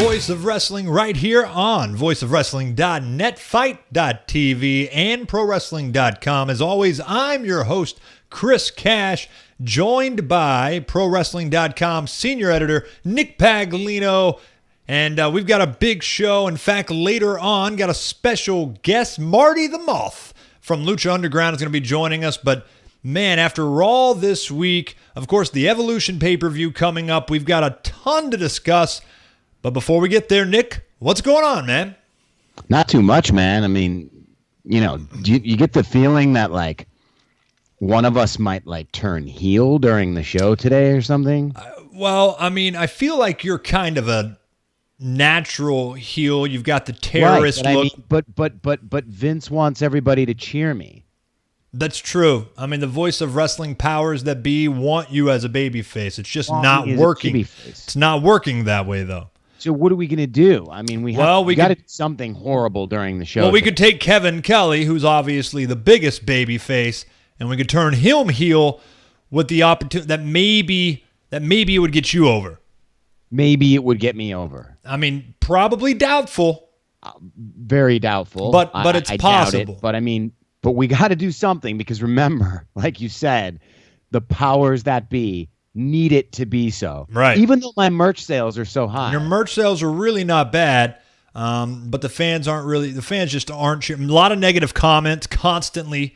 Voice of Wrestling right here on voiceofwrestling.net, fight.tv, and prowrestling.com. As always, I'm your host, Chris Cash, joined by prowrestling.com senior editor Nick Paglino. And we've got a big show. In fact, later on, got a special guest, Marty the Moth from Lucha Underground is going to be joining us. But man, after Raw this week, of course, the Evolution pay-per-view coming up, we've got a ton to discuss. But before we get there, Nick, what's going on, man? Not too much, man. I mean, you know, you get the feeling that, like, one of us might, like, turn heel during the show today or something? Well, I mean, I feel like you're kind of a natural heel. You've got the terrorist right, look. I mean, but Vince wants everybody to cheer me. That's true. I mean, the voice of wrestling powers that be want you as a babyface. It's just not working. It's not working that way, though. So what are we going to do? I mean, we got to do something horrible during the show. Well, we could take Kevin Kelly, who's obviously the biggest babyface, and we could turn him heel with the opportunity that maybe it would get you over. Maybe it would get me over. I mean, probably doubtful. Very doubtful. But it's possible. Doubt it, but I mean, but we got to do something because remember, like you said, the powers that be need it to be so. Right. Even though my merch sales are so high. Your merch sales are really not bad, but the fans just aren't. A lot of negative comments constantly.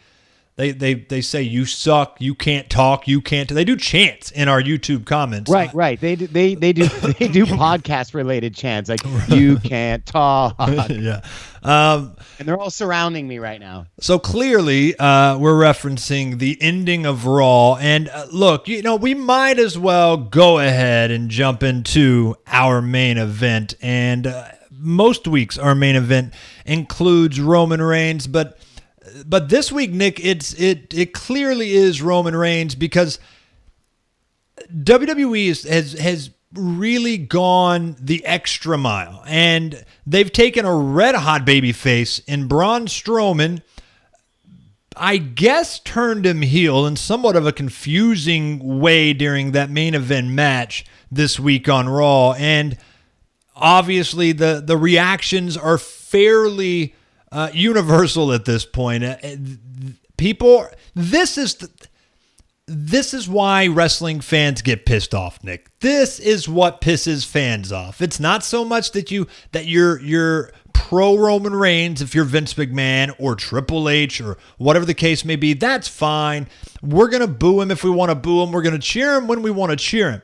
They say you suck, you can't talk, you can't. They do chants in our YouTube comments. Right. They do podcast related chants like you can't talk. Yeah. And they're all surrounding me right now. So clearly, we're referencing the ending of Raw. And look, you know, we might as well go ahead and jump into our main event. And most weeks, our main event includes Roman Reigns, but this week, Nick, it clearly is Roman Reigns because WWE has really gone the extra mile, and they've taken a red-hot babyface in Braun Strowman, I guess turned him heel in somewhat of a confusing way during that main event match this week on Raw, and obviously the reactions are fairly universal at this point. People, this is why wrestling fans get pissed off, Nick. This is what pisses fans off. It's not so much that you're pro Roman Reigns if you're Vince McMahon or Triple H or whatever the case may be. That's fine. We're gonna boo him if we want to boo him. We're gonna cheer him when we want to cheer him.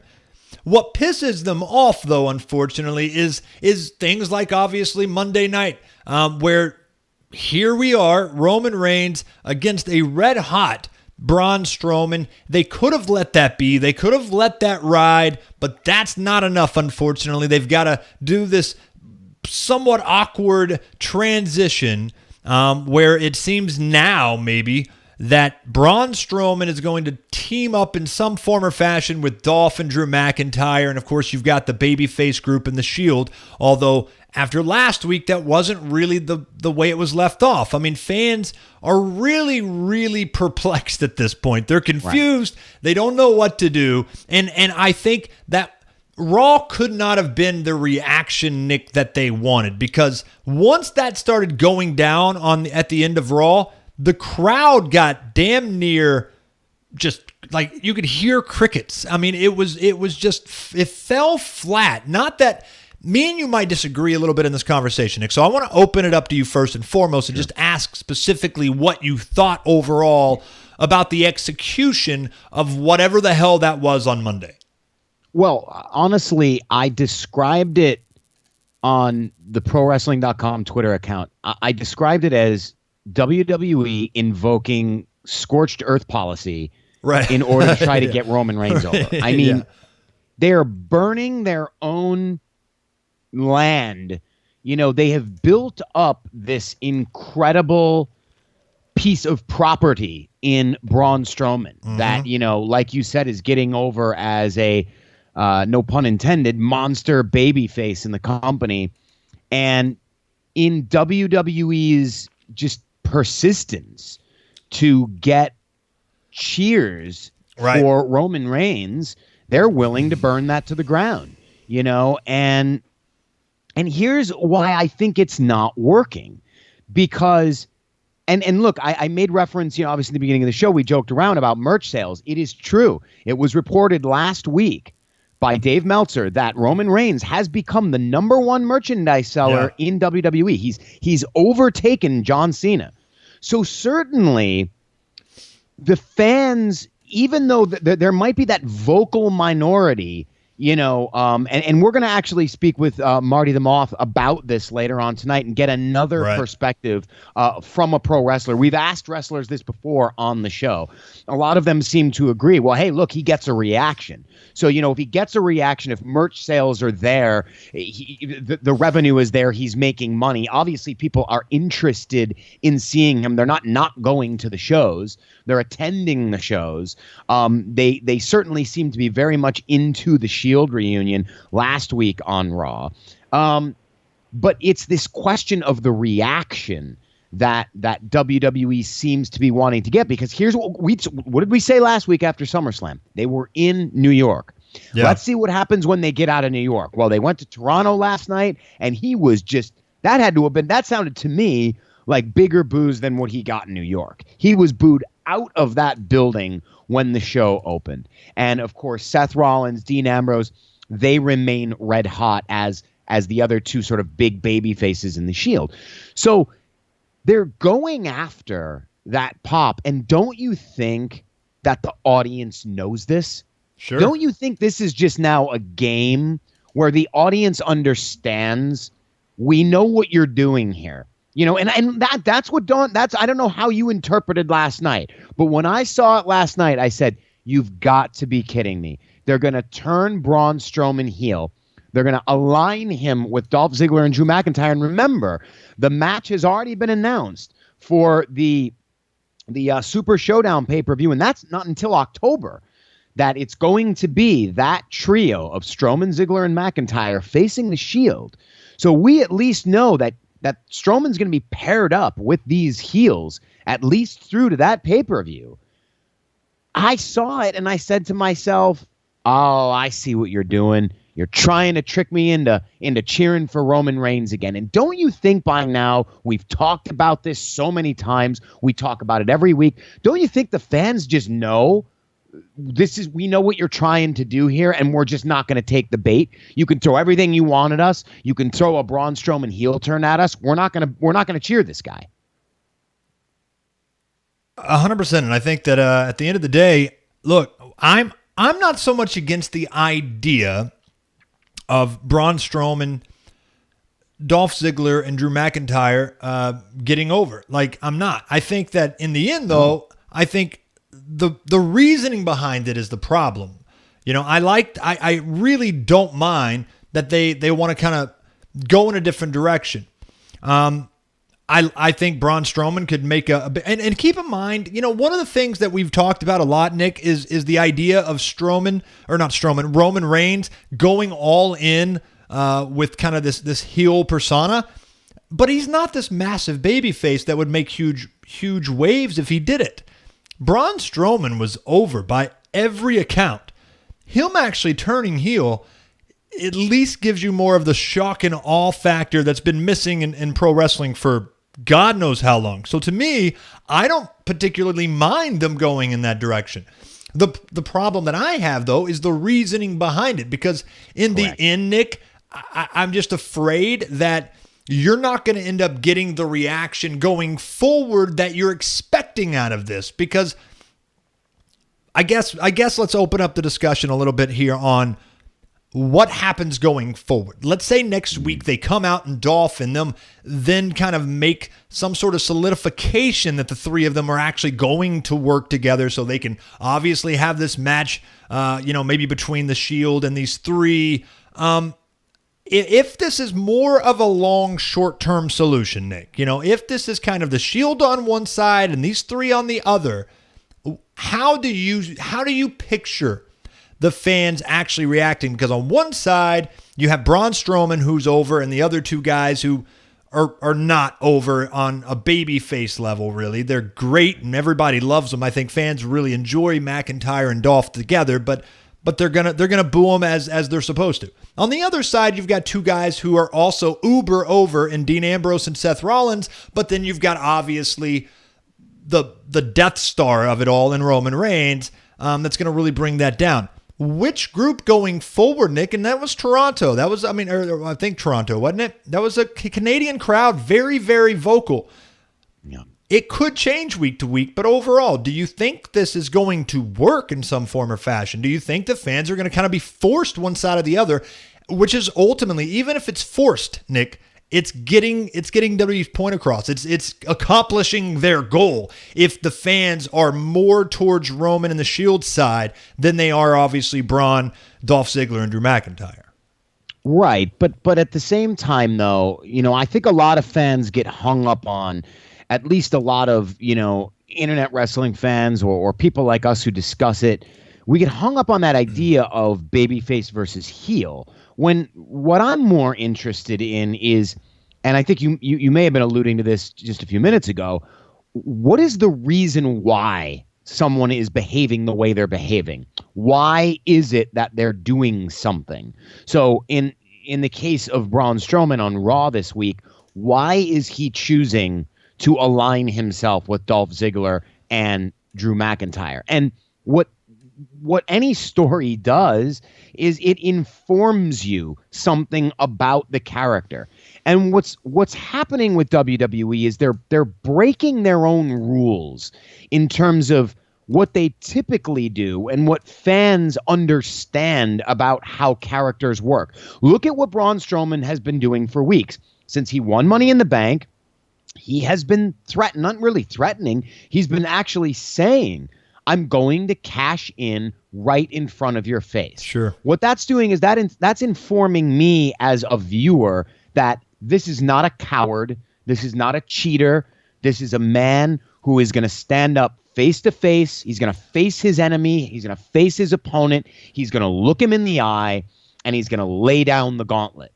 What pisses them off, though, unfortunately, is things like obviously Monday night, where here we are, Roman Reigns against a red-hot Braun Strowman. They could have let that be. They could have let that ride, but that's not enough, unfortunately. They've got to do this somewhat awkward transition where it seems now maybe that Braun Strowman is going to team up in some form or fashion with Dolph and Drew McIntyre. And, of course, you've got the babyface group in the Shield, although after last week, that wasn't really the way it was left off. I mean, fans are really, really perplexed at this point. They're confused. Right. They don't know what to do. And I think that Raw could not have been the reaction, Nick, that they wanted, because once that started going down at the end of Raw, the crowd got damn near just like you could hear crickets. I mean, it fell flat. Not that me and you might disagree a little bit in this conversation, Nick. So I want to open it up to you first and foremost and just ask specifically what you thought overall about the execution of whatever the hell that was on Monday. Well, honestly, I described it on the prowrestling.com Twitter account. I described it as WWE invoking scorched earth policy in order to try to get Roman Reigns over. I mean, they're burning their own land. You know, they have built up this incredible piece of property in Braun Strowman that, you know, like you said, is getting over as a no pun intended monster babyface in the company. And in WWE's just persistence to get cheers for Roman Reigns, they're willing to burn that to the ground, you know, and And here's why I think it's not working. Because, and look, I made reference, obviously in the beginning of the show, we joked around about merch sales. It is true. It was reported last week by Dave Meltzer that Roman Reigns has become the number one merchandise seller in WWE. He's overtaken John Cena. So certainly the fans, even though there might be that vocal minority, and we're going to actually speak with Marty the Moth about this later on tonight and get another perspective from a pro wrestler. We've asked wrestlers this before on the show. A lot of them seem to agree. Well, hey, look, he gets a reaction. So, if he gets a reaction, if merch sales are there, the revenue is there, he's making money. Obviously, people are interested in seeing him. They're not going to the shows. They're attending the shows. They certainly seem to be very much into the Shield reunion last week on Raw. But it's this question of the reaction that WWE seems to be wanting to get, because here's what did we say last week after SummerSlam? They were in New York. Yeah. Let's see what happens when they get out of New York. Well, they went to Toronto last night, and he was that sounded to me like bigger boos than what he got in New York. He was booed out of that building when the show opened. And of course, Seth Rollins, Dean Ambrose, they remain red hot as the other two sort of big baby faces in the Shield. So they're going after that pop. And don't you think that the audience knows this? Sure. Don't you think this is just now a game where the audience understands we know what you're doing here? That's what I don't know how you interpreted last night, but when I saw it last night, I said, you've got to be kidding me. They're going to turn Braun Strowman heel. They're going to align him with Dolph Ziggler and Drew McIntyre. And remember, the match has already been announced for the Super Showdown pay-per-view, and that's not until October, that it's going to be that trio of Strowman, Ziggler, and McIntyre facing the Shield. So we at least know that Strowman's going to be paired up with these heels at least through to that pay-per-view. I saw it and I said to myself, oh, I see what you're doing. You're trying to trick me into cheering for Roman Reigns again. And don't you think by now, we've talked about this so many times, we talk about it every week, don't you think the fans just know we know what you're trying to do here, and we're just not going to take the bait? You can throw everything you want at us. You can throw a Braun Strowman heel turn at us. We're not going to cheer this guy. 100%. And I think that at the end of the day, look, I'm not so much against the idea of Braun Strowman, Dolph Ziggler, and Drew McIntyre getting over. Like, I'm not. I think that in the end, though, I think the reasoning behind it is the problem. I really don't mind that they want to kind of go in a different direction. I think Braun Strowman could make and keep in mind, one of the things that we've talked about a lot, Nick, is the idea of Roman Reigns going all in with kind of this heel persona. But he's not this massive babyface that would make huge waves if he did it. Braun Strowman was over by every account. Him actually turning heel at least gives you more of the shock and awe factor that's been missing in pro wrestling for God knows how long. So to me, I don't particularly mind them going in that direction. The problem that I have, though, is the reasoning behind it. Because in the end, Nick, I'm just afraid that you're not going to end up getting the reaction going forward that you're expecting out of this. Because I guess let's open up the discussion a little bit here on what happens going forward. Let's say next week they come out and Dolph and them then kind of make some sort of solidification that the three of them are actually going to work together, so they can obviously have this match, maybe between the Shield and these three. If this is more of a long, short-term solution, Nick, if this is kind of the Shield on one side and these three on the other, how do you picture the fans actually reacting? Because on one side, you have Braun Strowman, who's over, and the other two guys who are not over on a babyface level, really. They're great, and everybody loves them. I think fans really enjoy McIntyre and Dolph together, but but they're gonna boo them as they're supposed to. On the other side, you've got two guys who are also uber over in Dean Ambrose and Seth Rollins, but then you've got obviously the Death Star of it all in Roman Reigns. That's going to really bring that down. Which group going forward, Nick? And that was Toronto. That was, I think Toronto, wasn't it? That was a Canadian crowd, very, very vocal. Yeah. It could change week to week, but overall, do you think this is going to work in some form or fashion? Do you think the fans are going to kind of be forced one side or the other, which is ultimately, even if it's forced, Nick, it's getting WWE's point across. It's accomplishing their goal if the fans are more towards Roman and the Shield side than they are obviously Braun, Dolph Ziggler, and Drew McIntyre. Right, but at the same time, though, I think a lot of fans get hung up on, at least a lot of, internet wrestling fans or people like us who discuss it, we get hung up on that idea of babyface versus heel. When what I'm more interested in is, and I think you may have been alluding to this just a few minutes ago, what is the reason why someone is behaving the way they're behaving? Why is it that they're doing something? So in the case of Braun Strowman on Raw this week, why is he choosing to align himself with Dolph Ziggler and Drew McIntyre? And what any story does is it informs you something about the character. And what's happening with WWE is they're breaking their own rules in terms of what they typically do and what fans understand about how characters work. Look at what Braun Strowman has been doing for weeks. Since he won Money in the Bank, he has been not really threatening. He's been actually saying, I'm going to cash in right in front of your face. Sure. What that's doing is that's informing me as a viewer that this is not a coward. This is not a cheater. This is a man who is going to stand up face to face. He's going to face his enemy. He's going to face his opponent. He's going to look him in the eye, and he's going to lay down the gauntlet.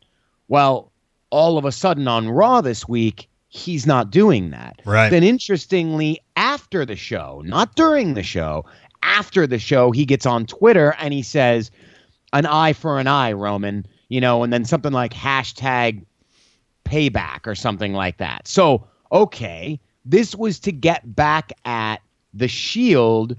Well, all of a sudden on Raw this week, he's not doing that. Right. Then interestingly, after the show, not during the show, after the show, he gets on Twitter and he says, an eye for an eye, Roman, and then something like hashtag payback or something like that. So, okay, this was to get back at the Shield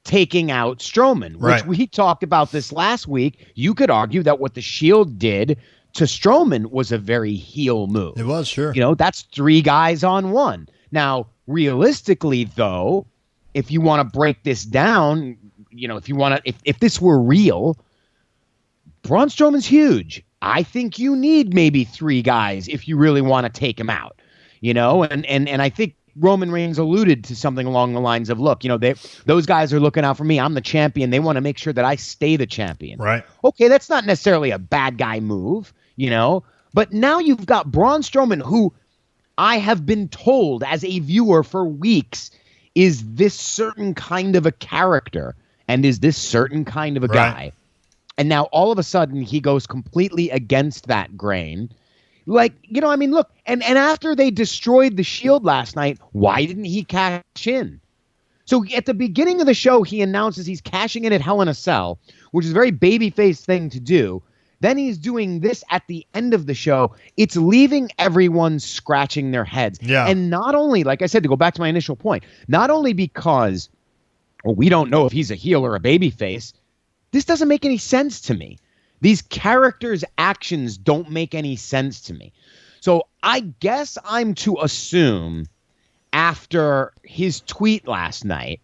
taking out Strowman, which we talked about this last week. You could argue that what the Shield did to Strowman was a very heel move. It was, sure. That's 3 guys on 1. Now, realistically, though, if you want to break this down, if this were real, Braun Strowman's huge. I think you need maybe 3 guys if you really want to take him out, and I think Roman Reigns alluded to something along the lines of, look, those guys are looking out for me. I'm the champion. They want to make sure that I stay the champion. Right. Okay, that's not necessarily a bad guy move, but now you've got Braun Strowman, who I have been told as a viewer for weeks is this certain kind of a character and is this certain kind of a guy. And now all of a sudden he goes completely against that grain. Look, and after they destroyed the Shield last night, why didn't he cash in? So at the beginning of the show, he announces he's cashing in at Hell in a Cell, which is a very babyface thing to do. Then he's doing this at the end of the show. It's leaving everyone scratching their heads. Yeah. And not only, like I said, to go back to my initial point, not only because we don't know if he's a heel or a babyface, this doesn't make any sense to me. These characters' actions don't make any sense to me. So I guess I'm to assume after his tweet last night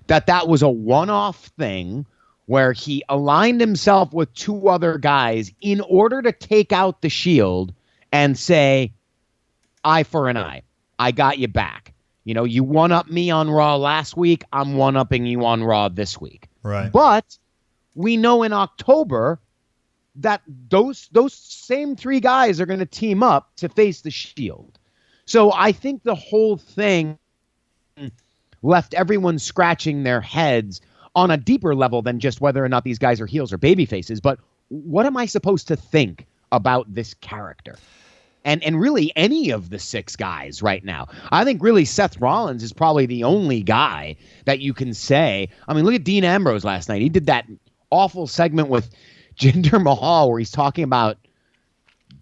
that was a one-off thing where he aligned himself with 2 other guys in order to take out the Shield and say, eye for an eye. I got you back. You one-up me on Raw last week. I'm one-upping you on Raw this week. Right. But we know in October that those same 3 guys are going to team up to face the Shield. So I think the whole thing left everyone scratching their heads on a deeper level than just whether or not these guys are heels or baby faces. But what am I supposed to think about this character? And really any of the 6 guys right now. I think really Seth Rollins is probably the only guy that you can say. I mean, look at Dean Ambrose last night. He did that awful segment with Jinder Mahal where he's talking about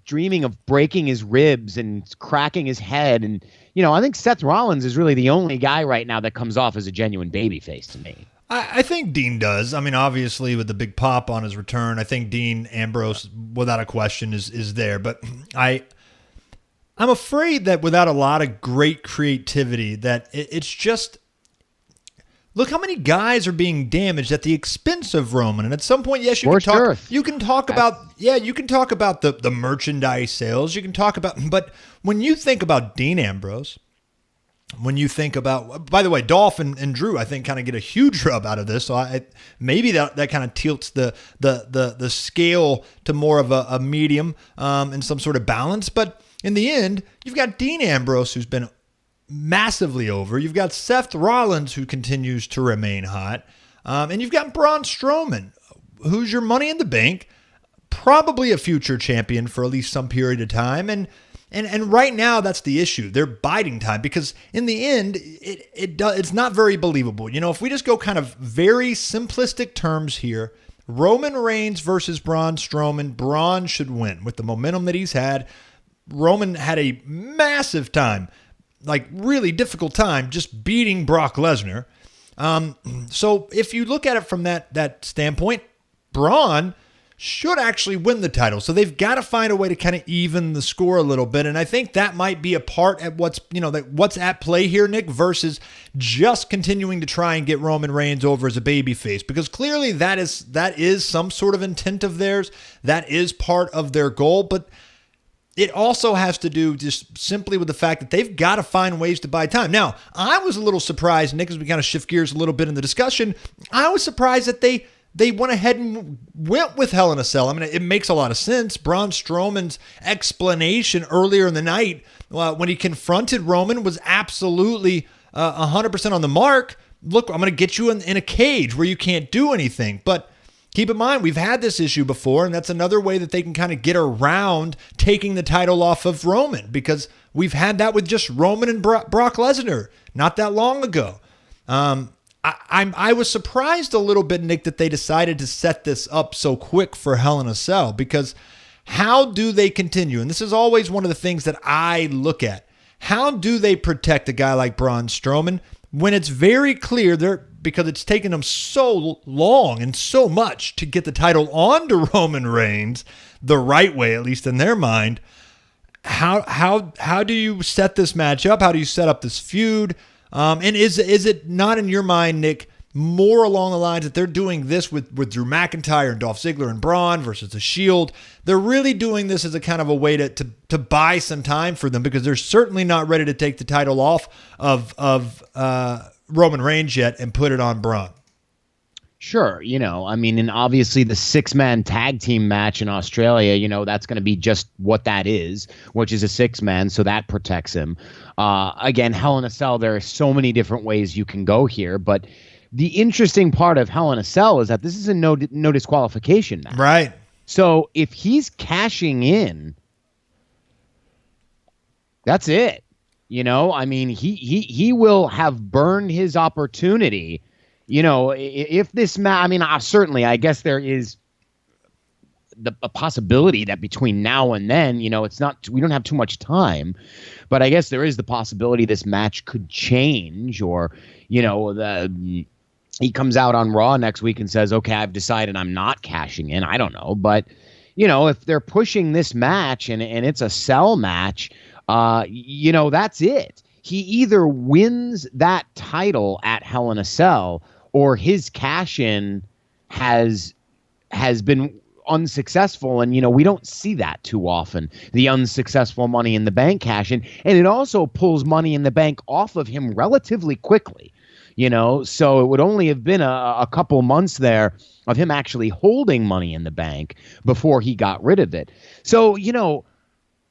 dreaming of breaking his ribs and cracking his head. And, I think Seth Rollins is really the only guy right now that comes off as a genuine babyface to me. I think Dean does. I mean, obviously, with the big pop on his return, I think Dean Ambrose, without a question, is there. But I'm afraid that without a lot of great creativity, that it's just... Look how many guys are being damaged at the expense of Roman. And at some point, yes, you can talk about the merchandise sales. You can talk about, but when you think about Dean Ambrose, when you think about, by the way, Dolph and Drew, I think kind of get a huge rub out of this. So maybe that kind of tilts the scale to more of a medium and some sort of balance. But in the end, you've got Dean Ambrose, who's been massively over. You've got Seth Rollins, who continues to remain hot. And you've got Braun Strowman, who's your Money in the Bank, probably a future champion for at least some period of time. And right now, that's the issue. They're biding time because in the end, it's not very believable. If we just go kind of very simplistic terms here, Roman Reigns versus Braun Strowman, Braun should win. With the momentum that he's had, Roman had a massive time, like really difficult time, just beating Brock Lesnar. So if you look at it from that standpoint, Braun should actually win the title. So they've got to find a way to kind of even the score a little bit. And I think that might be a part at what's at play here, Nick, versus just continuing to try and get Roman Reigns over as a babyface, because clearly that is some sort of intent of theirs. That is part of their goal, but it also has to do just simply with the fact that they've got to find ways to buy time. Now, I was a little surprised, Nick, as we kind of shift gears a little bit in the discussion, I was surprised that they went ahead and went with Hell in a Cell. I mean, it makes a lot of sense. Braun Strowman's explanation earlier in the night when he confronted Roman was absolutely 100% on the mark. Look, I'm going to get you in a cage where you can't do anything. But keep in mind, we've had this issue before, and that's another way that they can kind of get around taking the title off of Roman, because we've had that with just Roman and Brock Lesnar not that long ago. I was surprised a little bit, Nick, that they decided to set this up so quick for Hell in a Cell, because how do they continue? And this is always one of the things that I look at. How do they protect a guy like Braun Strowman when it's very clear because it's taken them so long and so much to get the title onto Roman Reigns the right way, at least in their mind? How do you set this match up? How do you set up this feud? And is it not in your mind, Nick, more along the lines that they're doing this with Drew McIntyre and Dolph Ziggler and Braun versus the Shield? They're really doing this as a kind of a way to buy some time for them, because they're certainly not ready to take the title off of Roman Reigns yet and put it on Braun. Sure. And obviously the 6-man tag team match in Australia, that's going to be just what that is, which is a 6-man. So that protects him. Again, Hell in a Cell, there are so many different ways you can go here. But the interesting part of Hell in a Cell is that this is a no disqualification match. Right. So if he's cashing in, that's it. He will have burned his opportunity. If this match, certainly, I guess there is a possibility that between now and then, we don't have too much time, but I guess there is the possibility this match could change, or, he comes out on Raw next week and says, okay, I've decided I'm not cashing in. I don't know. But, if they're pushing this match and it's a cell match, that's it. He either wins that title at Hell in a Cell, or his cash-in has been unsuccessful. And, we don't see that too often, the unsuccessful Money in the Bank cash-in. And it also pulls Money in the Bank off of him relatively quickly, so it would only have been a couple months there of him actually holding Money in the Bank before he got rid of it. So,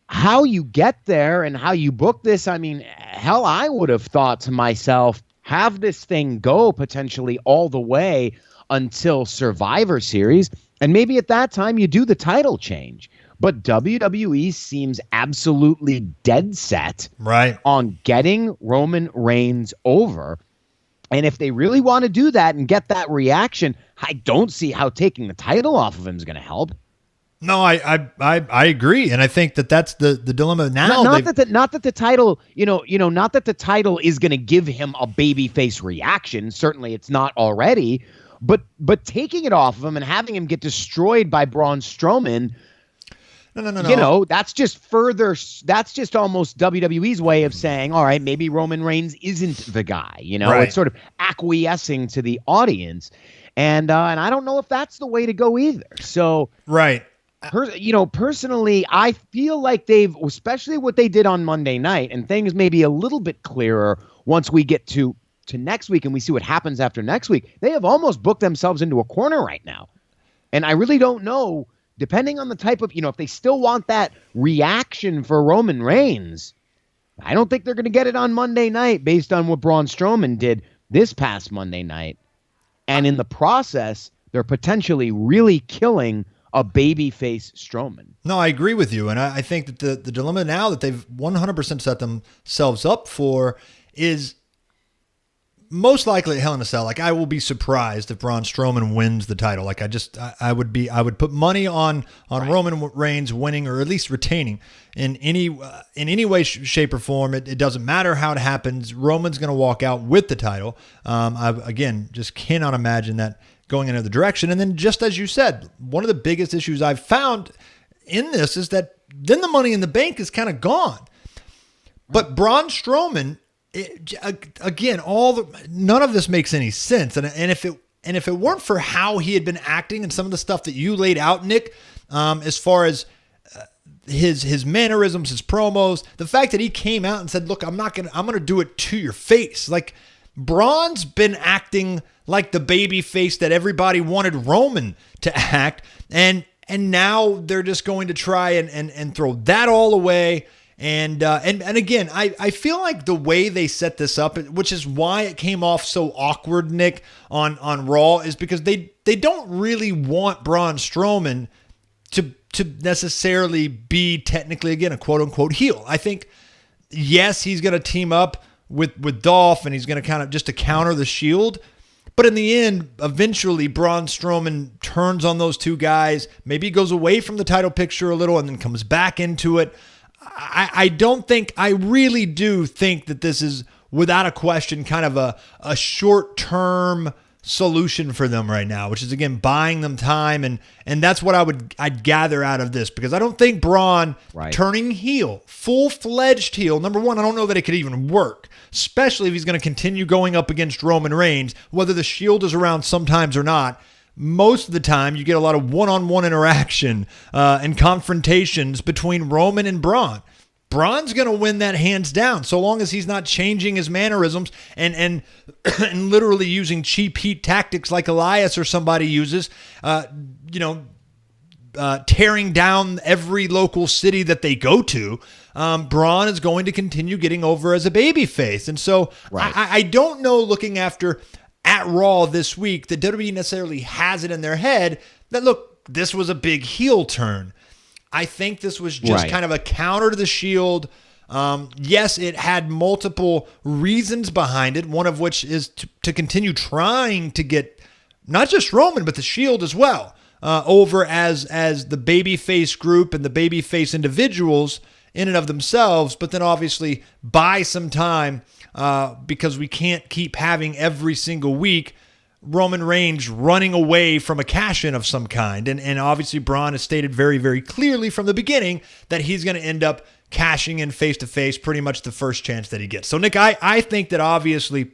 how you get there and how you book this, hell, I would have thought to myself, have this thing go potentially all the way until Survivor Series, and maybe at that time you do the title change. But WWE seems absolutely dead set right on getting Roman Reigns over. And if they really want to do that and get that reaction, I don't see how taking the title off of him is going to help. No, I agree, and I think that's the dilemma now. Not that the title, not that the title is going to give him a babyface reaction. Certainly, it's not already. But taking it off of him and having him get destroyed by Braun Strowman. No. That's just further. That's just almost WWE's way of saying, all right, maybe Roman Reigns isn't the guy. Right. It's sort of acquiescing to the audience, and I don't know if that's the way to go either. So right. Personally, I feel like they've, especially what they did on Monday night, and things may be a little bit clearer once we get to next week and we see what happens after next week. They have almost booked themselves into a corner right now. And I really don't know, depending on the type of, if they still want that reaction for Roman Reigns, I don't think they're going to get it on Monday night based on what Braun Strowman did this past Monday night. And in the process, they're potentially really killing a babyface Strowman. No, I agree with you. And I think that the dilemma now that they've 100% set themselves up for is most likely at Hell in a Cell. Like, I will be surprised if Braun Strowman wins the title. Like, I would put money on Roman Reigns winning or at least retaining in any way, shape, or form. It doesn't matter how it happens. Roman's going to walk out with the title. I again just cannot imagine that going in another direction. And then, just as you said, one of the biggest issues I've found in this is that then the Money in the Bank is kind of gone. But Braun Strowman, none of this makes any sense. And if it weren't for how he had been acting and some of the stuff that you laid out, Nick, as far as his mannerisms, his promos, the fact that he came out and said, "Look, I'm going to do it to your face." Like, Braun's been acting like the baby face that everybody wanted Roman to act, and now they're just going to try and throw that all away. And again, I feel like the way they set this up, which is why it came off so awkward, Nick, on Raw, is because they don't really want Braun Strowman to necessarily be technically, again, a quote unquote heel. I think, yes, he's going to team up with Dolph, and he's going to kind of just to counter the Shield. But in the end, eventually, Braun Strowman turns on those two guys. Maybe he goes away from the title picture a little and then comes back into it. I really do think that this is, without a question, kind of a short-term solution for them right now, which is, again, buying them time. And that's what I'd gather out of this, because I don't think Braun turning heel, full-fledged heel, number one, I don't know that it could even work, especially if he's going to continue going up against Roman Reigns, whether the Shield is around sometimes or not. Most of the time, you get a lot of one-on-one interaction and confrontations between Roman and Braun. Braun's going to win that hands down, so long as he's not changing his mannerisms and literally using cheap heat tactics like Elias or somebody uses, tearing down every local city that they go to. Braun is going to continue getting over as a babyface. And so I don't know, looking at Raw this week, that WWE necessarily has it in their head that, look, this was a big heel turn. I think this was just kind of a counter to the Shield. Yes, it had multiple reasons behind it, one of which is to continue trying to get not just Roman, but the Shield as well, over as the babyface group and the babyface individuals in and of themselves, but then obviously buy some time because we can't keep having every single week Roman Reigns running away from a cash-in of some kind. And obviously Braun has stated very, very clearly from the beginning that he's going to end up cashing in face-to-face pretty much the first chance that he gets. So, Nick, I think that obviously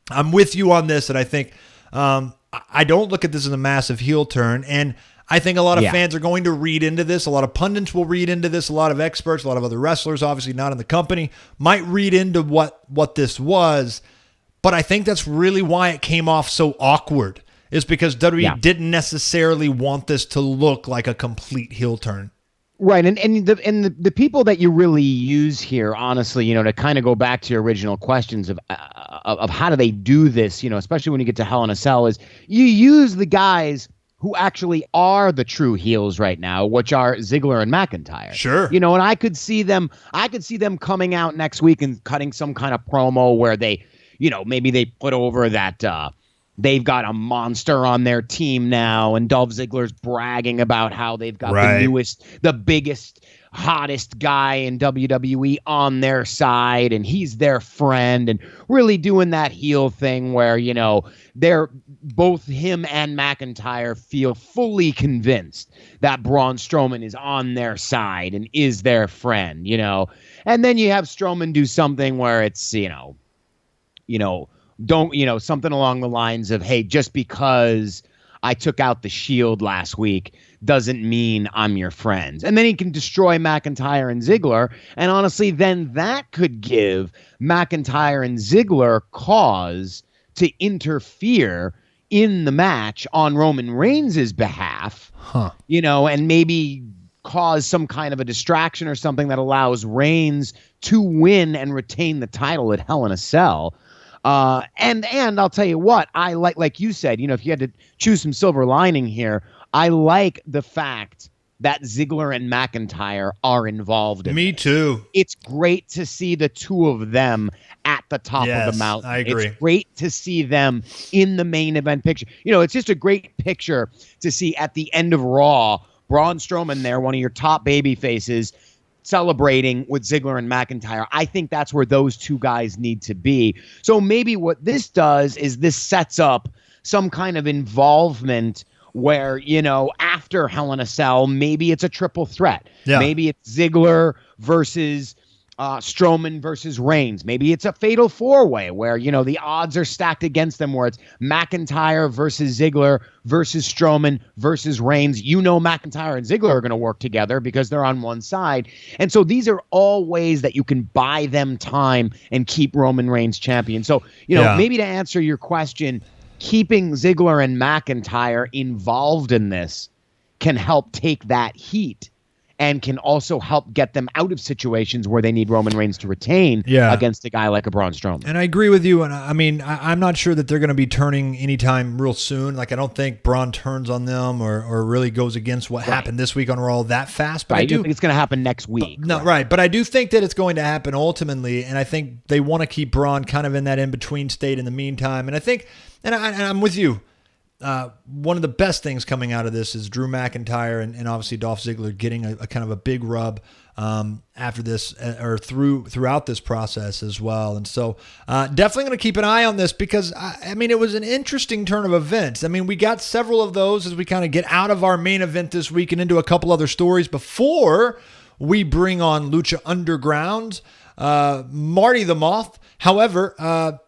I'm with you on this, and I think I don't look at this as a massive heel turn, and I think a lot of fans are going to read into this. A lot of pundits will read into this. A lot of experts, a lot of other wrestlers, obviously not in the company, might read into what this was. But I think that's really why it came off so awkward, is because WWE didn't necessarily want this to look like a complete heel turn. Right, and the people that you really use here, honestly, to kind of go back to your original questions of how do they do this, especially when you get to Hell in a Cell, is you use the guys who actually are the true heels right now, which are Ziggler and McIntyre. Sure. And I could see them coming out next week and cutting some kind of promo where they maybe they put over that they've got a monster on their team now, and Dolph Ziggler's bragging about how they've got the newest, the biggest, hottest guy in WWE on their side, and he's their friend, and really doing that heel thing where, they're both, him and McIntyre, feel fully convinced that Braun Strowman is on their side and is their friend, and then you have Strowman do something where it's, something along the lines of, hey, just because I took out the Shield last week doesn't mean I'm your friends. And then he can destroy McIntyre and Ziggler. And honestly, then that could give McIntyre and Ziggler cause to interfere in the match on Roman Reigns' behalf, and maybe cause some kind of a distraction or something that allows Reigns to win and retain the title at Hell in a Cell. And I'll tell you what, I like you said, if you had to choose some silver lining here, I like the fact that Ziggler and McIntyre are involved in Me this. too. It's great to see the two of them at the top of the mountain. I agree. It's great to see them in the main event picture. It's just a great picture to see at the end of Raw, Braun Strowman there, one of your top baby faces, celebrating with Ziggler and McIntyre. I think that's where those two guys need to be. So maybe what this does is this sets up some kind of involvement where, after Hell in a Cell, maybe it's a triple threat. Yeah. Maybe it's Ziggler versus Strowman versus Reigns. Maybe it's a fatal four-way where, the odds are stacked against them, where it's McIntyre versus Ziggler versus Strowman versus Reigns. McIntyre and Ziggler are going to work together because they're on one side. And so these are all ways that you can buy them time and keep Roman Reigns champion. So, maybe to answer your question, keeping Ziggler and McIntyre involved in this can help take that heat and can also help get them out of situations where they need Roman Reigns to retain against a guy like a Braun Strowman. And I agree with you. And I mean, I'm not sure that they're going to be turning anytime real soon. Like, I don't think Braun turns on them or really goes against what happened this week on Raw that fast. But I do think it's going to happen next week. But I do think that it's going to happen ultimately. And I think they want to keep Braun kind of in that in-between state in the meantime. And I think, and I'm with you. One of the best things coming out of this is Drew McIntyre and obviously Dolph Ziggler getting a kind of a big rub after this or throughout this process as well. And so definitely going to keep an eye on this because, it was an interesting turn of events. We got several of those as we kind of get out of our main event this week and into a couple other stories before we bring on Lucha Underground, Marty the Moth. However,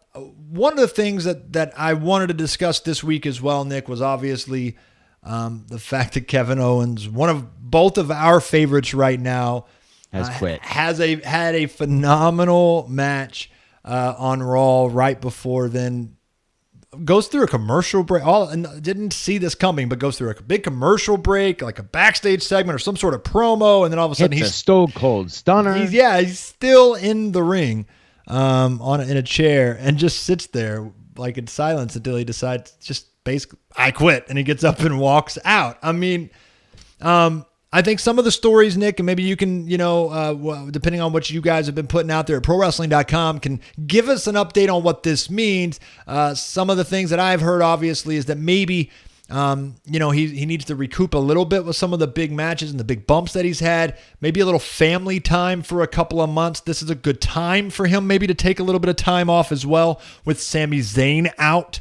one of the things that I wanted to discuss this week as well, Nick, was obviously the fact that Kevin Owens, both of our favorites right now, has quit. Had a phenomenal match on Raw right before then. Goes through a commercial break. Didn't see this coming, but goes through a big commercial break, like a backstage segment or some sort of promo, and then all of a sudden he's a stone cold stunner. He's still in the ring. In a chair and just sits there like in silence until he decides just basically I quit, and he gets up and walks out. I think some of the stories, Nick, and maybe you can, depending on what you guys have been putting out there at ProWrestling.com, can give us an update on what this means. Some of the things that I've heard, obviously, is that maybe he needs to recoup a little bit with some of the big matches and the big bumps that he's had. Maybe a little family time for a couple of months. This is a good time for him maybe to take a little bit of time off as well with Sami Zayn out.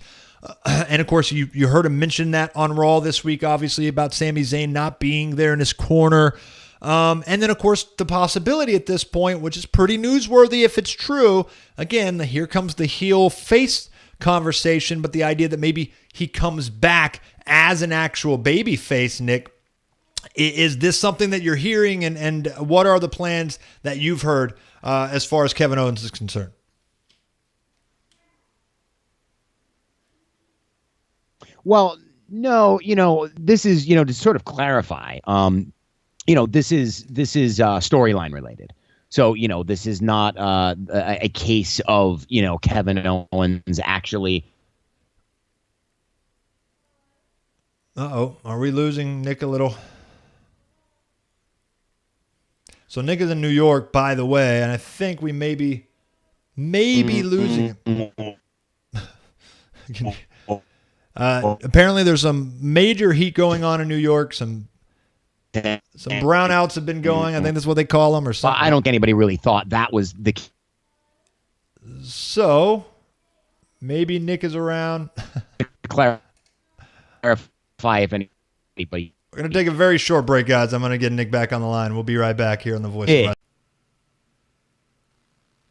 And of course, you heard him mention that on Raw this week, obviously, about Sami Zayn not being there in his corner. And then, of course, the possibility at this point, which is pretty newsworthy if it's true, again, here comes the heel face conversation, but the idea that maybe he comes back as an actual baby face, Nick. Is this something that you're hearing, and what are the plans that you've heard as far as Kevin Owens is concerned? Well, no, this is, to sort of clarify, this is storyline related. So, this is not a case of, Kevin Owens actually. Uh-oh. Are we losing Nick a little? So Nick is in New York, by the way, and I think we may be losing him. Apparently there's some major heat going on in New York. Some brownouts have been going. I think that's what they call them or something. I don't think anybody really thought that was the key. So maybe Nick is around. Clarify if anybody. We're going to take a very short break, guys. I'm going to get Nick back on the line. We'll be right back here on The Voice of Wrestling.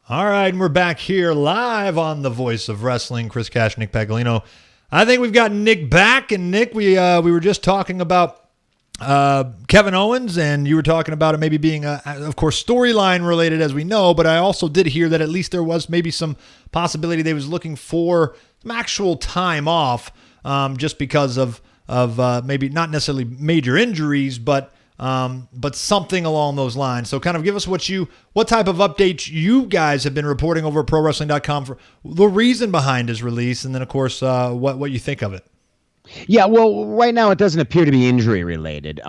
All right, and we're back here live on The Voice of Wrestling. Chris Cash, Nick Paglino. I think we've got Nick back. And Nick, we were just talking about Kevin Owens, and you were talking about it maybe being, of course, storyline related, as we know. But I also did hear that at least there was maybe some possibility they was looking for some actual time off, just because of maybe not necessarily major injuries, but something along those lines. So kind of give us what type of updates you guys have been reporting over at ProWrestling.com for the reason behind his release, and then of course what you think of it. Yeah, well, right now it doesn't appear to be injury related.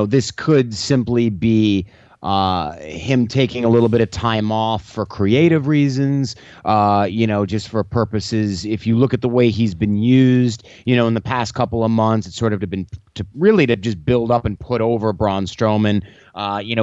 This could simply be him taking a little bit of time off for creative reasons, just for purposes. If you look at the way he's been used, in the past couple of months, it's sort of been to just build up and put over Braun Strowman.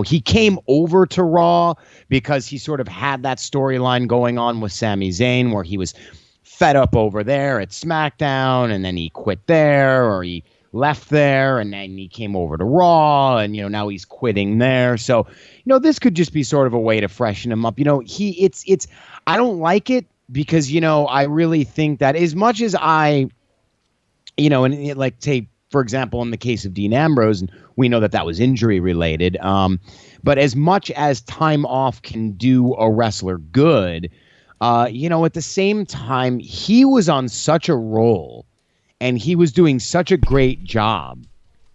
He came over to Raw because he sort of had that storyline going on with Sami Zayn where he was fed up over there at SmackDown, and then he quit there, or he left there, and then he came over to Raw, and now he's quitting there. So this could just be sort of a way to freshen him up. I don't like it because I really think that as much as I and like say for example in the case of Dean Ambrose, and we know that was injury related, but as much as time off can do a wrestler good, at the same time he was on such a roll and he was doing such a great job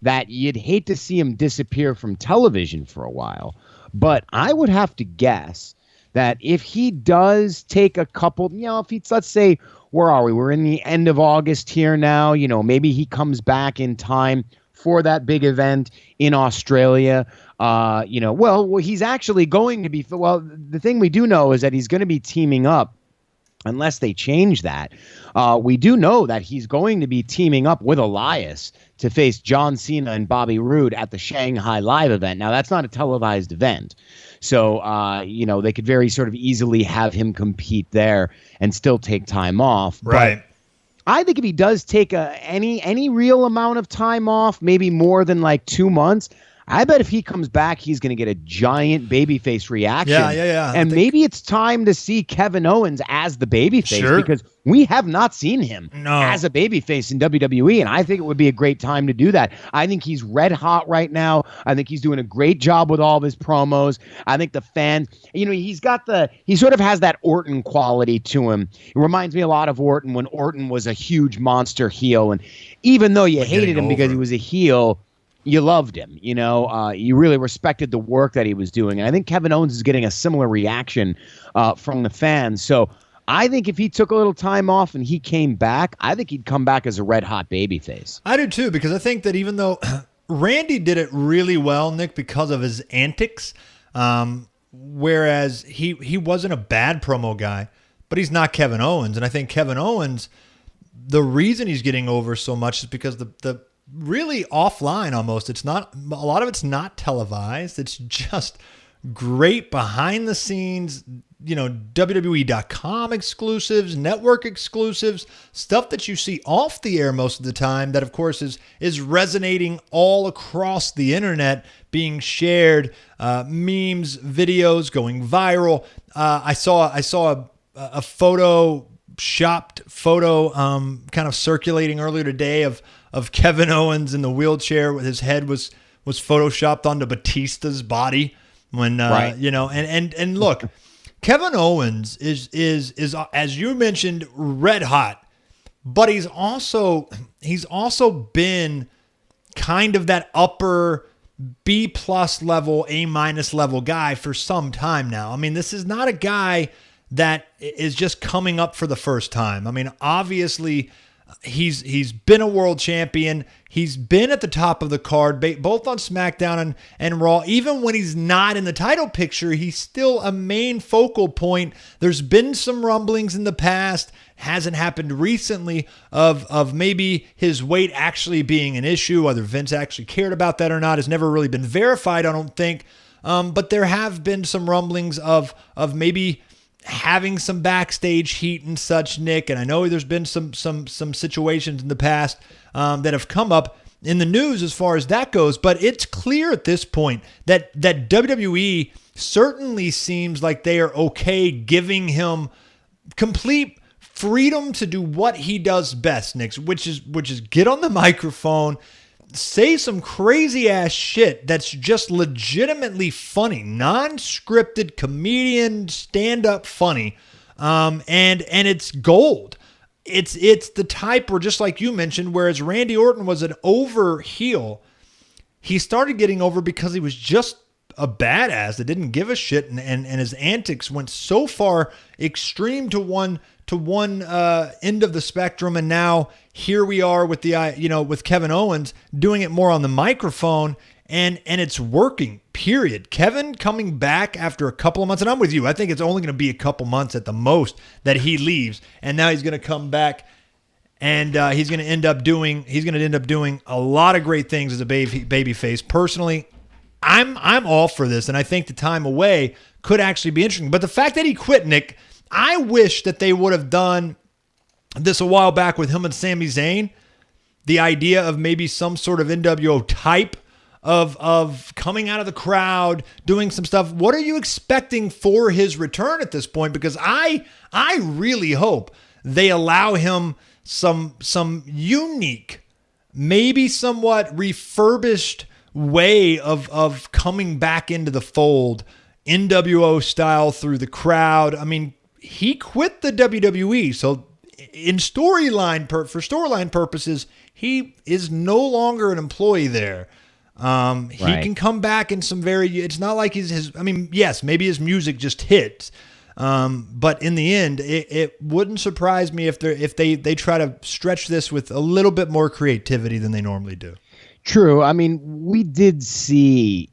that you'd hate to see him disappear from television for a while. But I would have to guess that if he does take a couple, let's say, where are we? We're in the end of August here now. Maybe he comes back in time for that big event in Australia. He's actually going to be, the thing we do know is that he's going to be teaming up. Unless they change that, we do know that he's going to be teaming up with Elias to face John Cena and Bobby Roode at the Shanghai Live event. Now, that's not a televised event. So, they could very sort of easily have him compete there and still take time off. Right. But I think if he does take any real amount of time off, maybe more than like 2 months, I bet if he comes back, he's going to get a giant babyface reaction. Yeah. And maybe it's time to see Kevin Owens as the babyface because we have not seen him as a babyface in WWE, and I think it would be a great time to do that. I think he's red hot right now. I think he's doing a great job with all of his promos. I think the fans, he sort of has that Orton quality to him. It reminds me a lot of Orton when Orton was a huge monster heel, and even though you hated him because he was a heel, you loved him, you really respected the work that he was doing. And I think Kevin Owens is getting a similar reaction from the fans. So I think if he took a little time off and he came back, I think he'd come back as a red hot babyface. I do too, because I think that even though Randy did it really well, Nick, because of his antics, whereas he wasn't a bad promo guy, but he's not Kevin Owens. And I think Kevin Owens, the reason he's getting over so much is because the really offline almost. It's not, a lot of it's not televised. It's just great behind the scenes, WWE.com exclusives, network exclusives, stuff that you see off the air most of the time that of course is resonating all across the internet, being shared, memes, videos going viral. I saw a shopped photo kind of circulating earlier today of Kevin Owens in the wheelchair with his head was photoshopped onto Batista's body when and look, Kevin Owens is as you mentioned red hot, but he's also been kind of that upper B+ level, A- level guy for some time now. I mean, this is not a guy that is just coming up for the first time. I mean, obviously, He's been a world champion. He's been at the top of the card, both on SmackDown and Raw. Even when he's not in the title picture, he's still a main focal point. There's been some rumblings in the past, hasn't happened recently, of maybe his weight actually being an issue. Whether Vince actually cared about that or not has never really been verified, I don't think. But there have been some rumblings of maybe having some backstage heat and such, Nick. And I know there's been some situations in the past that have come up in the news as far as that goes. But it's clear at this point that WWE certainly seems like they are okay giving him complete freedom to do what he does best, Nick, which is get on the microphone, say some crazy ass shit that's just legitimately funny, non-scripted comedian stand-up funny, and it's gold. It's the type where, just like you mentioned, whereas Randy Orton was an over heel, he started getting over because he was just a badass that didn't give a shit, and his antics went so far extreme to one end of the spectrum, and now here we are with with Kevin Owens doing it more on the microphone, and it's working. Period. Kevin coming back after a couple of months, and I'm with you. I think it's only going to be a couple months at the most that he leaves, and now he's going to come back, and he's going to end up doing a lot of great things as a baby face. Personally, I'm all for this, and I think the time away could actually be interesting. But the fact that he quit, Nick, I wish that they would have done this a while back with him and Sami Zayn. The idea of maybe some sort of NWO type of coming out of the crowd, doing some stuff. What are you expecting for his return at this point? Because I really hope they allow him some unique, maybe somewhat refurbished way of coming back into the fold, NWO style, through the crowd. I mean, he quit the WWE, so for storyline purposes, he is no longer an employee there. He can come back in some it's not like yes, maybe his music just hits. But in the end, it wouldn't surprise me if they try to stretch this with a little bit more creativity than they normally do. True. I mean, we did see,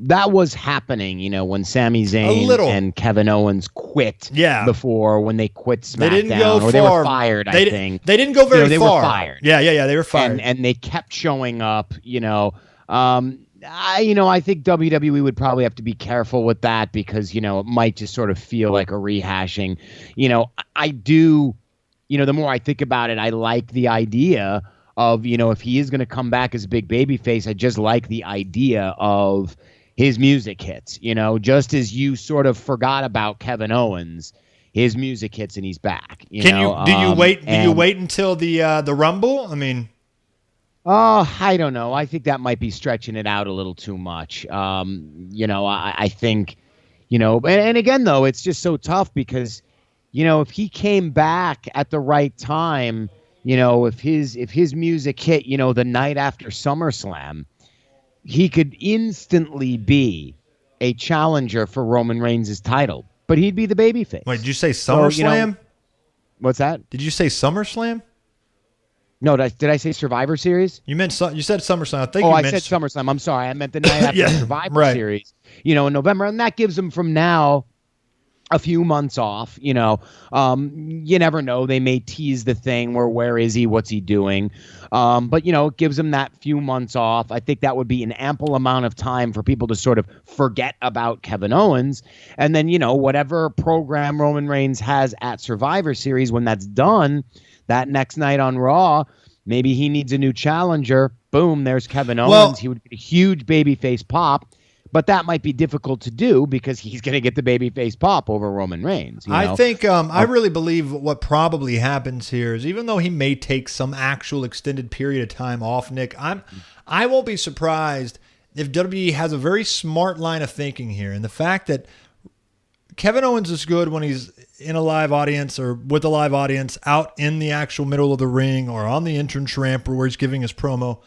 that was happening, when Sami Zayn and Kevin Owens quit before, when they quit SmackDown. They didn't go far. Or they were fired, I think. They didn't go very far. They were fired. Yeah, they were fired. And they kept showing up, I think WWE would probably have to be careful with that because, it might just sort of feel like a rehashing. I do, the more I think about it, I like the idea of, if he is going to come back as a big baby face, I just like the idea of his music hits, just as you sort of forgot about Kevin Owens, his music hits and he's back. Do you wait until the Rumble? I mean, I don't know. I think that might be stretching it out a little too much. I think, and again, though, it's just so tough because, if he came back at the right time, if his music hit, the night after SummerSlam, he could instantly be a challenger for Roman Reigns' title, but he'd be the babyface. Wait, did you say SummerSlam? What's that? Did you say SummerSlam? No, did I say Survivor Series? You said SummerSlam. I said SummerSlam. I'm sorry. I meant the night after Survivor Series, in November. And that gives him from now a few months off. You never know. They may tease the thing where is he? What's he doing? But, it gives him that few months off. I think that would be an ample amount of time for people to sort of forget about Kevin Owens. And then, whatever program Roman Reigns has at Survivor Series, when that's done, that next night on Raw, maybe he needs a new challenger. Boom, there's Kevin Owens. He would get a huge babyface pop. But that might be difficult to do because he's going to get the babyface pop over Roman Reigns. I think I really believe what probably happens here is, even though he may take some actual extended period of time off, Nick, I won't be surprised if WWE has a very smart line of thinking here. And the fact that Kevin Owens is good when he's in a live audience or with a live audience out in the actual middle of the ring or on the entrance ramp or where he's giving his promo.